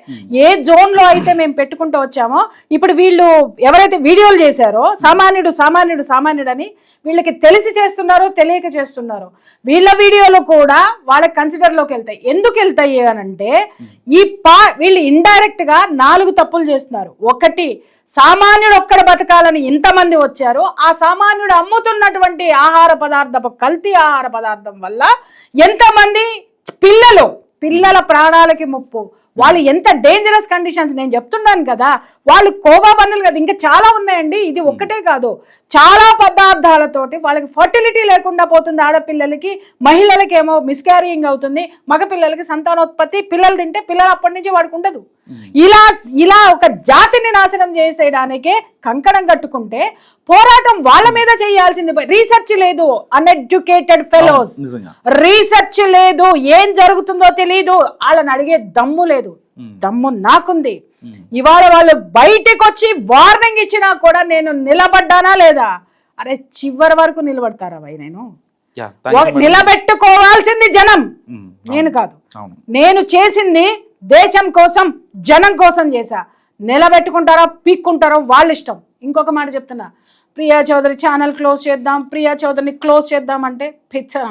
ఏ జోన్ లో అయితే మేము పెట్టుకుంటూ వచ్చామో ఇప్పుడు వీళ్ళు ఎవరైతే వీడియోలు చేశారో సామాన్యుడు అని వీళ్ళకి తెలిసి చేస్తున్నారో తెలియక చేస్తున్నారో వీళ్ళ వీడియోలు కూడా వాళ్ళకి కన్సిడర్లోకి వెళ్తాయి. ఎందుకు వెళ్తాయి అనంటే వీళ్ళు ఇండైరెక్ట్ గా 4 తప్పులు చేస్తున్నారు. ఒకటి, సామాన్యుడు ఒక్కడ బతకాలని ఇంతమంది వచ్చారు, ఆ సామాన్యుడు అమ్ముతున్నటువంటి కల్తీ ఆహార పదార్థం వల్ల ఎంతమంది పిల్లల ప్రాణాలకి ముప్పు, వాళ్ళు ఎంత డేంజరస్ కండిషన్స్ నేను చెప్తున్నాను కదా. వాళ్ళు కోవా బన్నులు కదా, ఇంకా చాలా ఉన్నాయండి. ఇది ఒక్కటే కాదు, చాలా పదార్థాలతోటి వాళ్ళకి ఫర్టిలిటీ లేకుండా పోతుంది. ఆడపిల్లలకి, మహిళలకి ఏమో మిస్క్యారింగ్ అవుతుంది, మగపిల్లలకి సంతానోత్పత్తి, పిల్లలు తింటే పిల్లలు అప్పటి నుంచి వాడికి ఉండదు. ఇలా ఒక జాతిని నాశనం చేసేయడానికే కంకణం కట్టుకుంటే పోరాటం వాళ్ళ మీద చేయాల్సింది. రీసెర్చ్ లేదు, అన్ఎడ్యుకేటెడ్ ఫెలోస్, రీసెర్చ్ లేదు, ఏం జరుగుతుందో తెలియదు, వాళ్ళని అడిగే దమ్ము లేదు. దమ్ము నాకుంది. ఇవాళ వాళ్ళు బయటకు వచ్చి వార్నింగ్ ఇచ్చినా కూడా నేను నిలబడ్డానా లేదా? అరే చివరి వరకు నిలబడతారా భయ్? నేను నిలబెట్టుకోవాల్సింది జనం, నేను కాదు. నేను చేసింది దేశం కోసం, జనం కోసం చేశా. నిలబెట్టుకుంటారో పీక్కుంటారో వాళ్ళ ఇష్టం. ఇంకొక మాట చెప్తున్నా, ప్రియా చౌదరి ఛానల్ క్లోజ్ చేద్దాం, ప్రియా చౌదరిని క్లోజ్ చేద్దాం అంటే పిచ్చ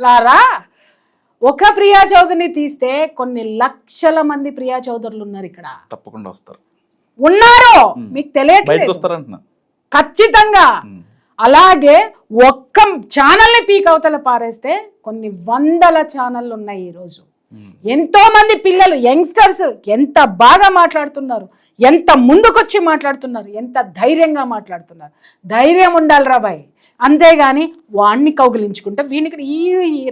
లారా. ఒక ప్రియా చౌదరిని తీస్తే కొన్ని లక్షల మంది ప్రియా చౌదరులు ఉన్నారు ఇక్కడ. తప్పకుండా వస్తారు, ఉన్నారు, మీకు తెలియట్లేదు ఖచ్చితంగా. అలాగే ఒక్క ఛానల్ని పీక్ అవతల పారేస్తే కొన్ని వందల ఛానళ్ళు ఉన్నాయి ఈరోజు. ఎంతో మంది పిల్లలు, యంగ్స్టర్స్ ఎంత బాగా మాట్లాడుతున్నారు, ఎంత ముందుకొచ్చి మాట్లాడుతున్నారు, ఎంత ధైర్యంగా మాట్లాడుతున్నారు. ధైర్యం ఉండాలి రా బాయ్, అంతేగాని వాణ్ణి కౌగిలించుకుంటే వీనికి ఈ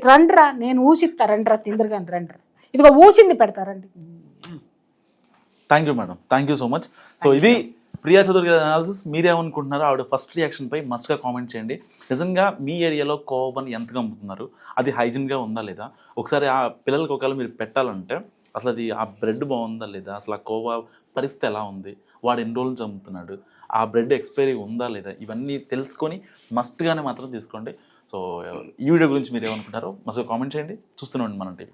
రండ్రా నేను ఊసిస్తా, రండ్రా తిందరుగాని రండ్రా, ఇదిగో ఊసింది పెడతారండి. Thank you madam, thank you so much. So ఇది ప్రియా చౌదరి గారి అనాలిసిస్. మీరేమనుకుంటున్నారో ఆవిడ ఫస్ట్ రియాక్షన్ పై మస్ట్గా కామెంట్ చేయండి. నిజంగా మీ ఏరియాలో కోవని ఎంతగా అమ్ముతున్నారు, అది హైజీన్గా ఉందా లేదా? ఒకసారి ఆ పిల్లలకి ఒకవేళ మీరు పెట్టాలంటే అసలు అది ఆ బ్రెడ్ బాగుందా లేదా, అసలు ఆ కోవా పరిస్థితి ఎలా ఉంది, వాడు ఎన్ని రోజులు నుంచి అమ్ముతున్నాడు, ఆ బ్రెడ్ ఎక్స్పైరీ ఉందా లేదా, ఇవన్నీ తెలుసుకొని మస్ట్గానే మాత్రం తీసుకోండి. సో ఈ వీడియో గురించి మీరు ఏమనుకుంటారో మస్ట్గా కామెంట్ చేయండి. చూస్తూనే ఉండండి మన టీవీ.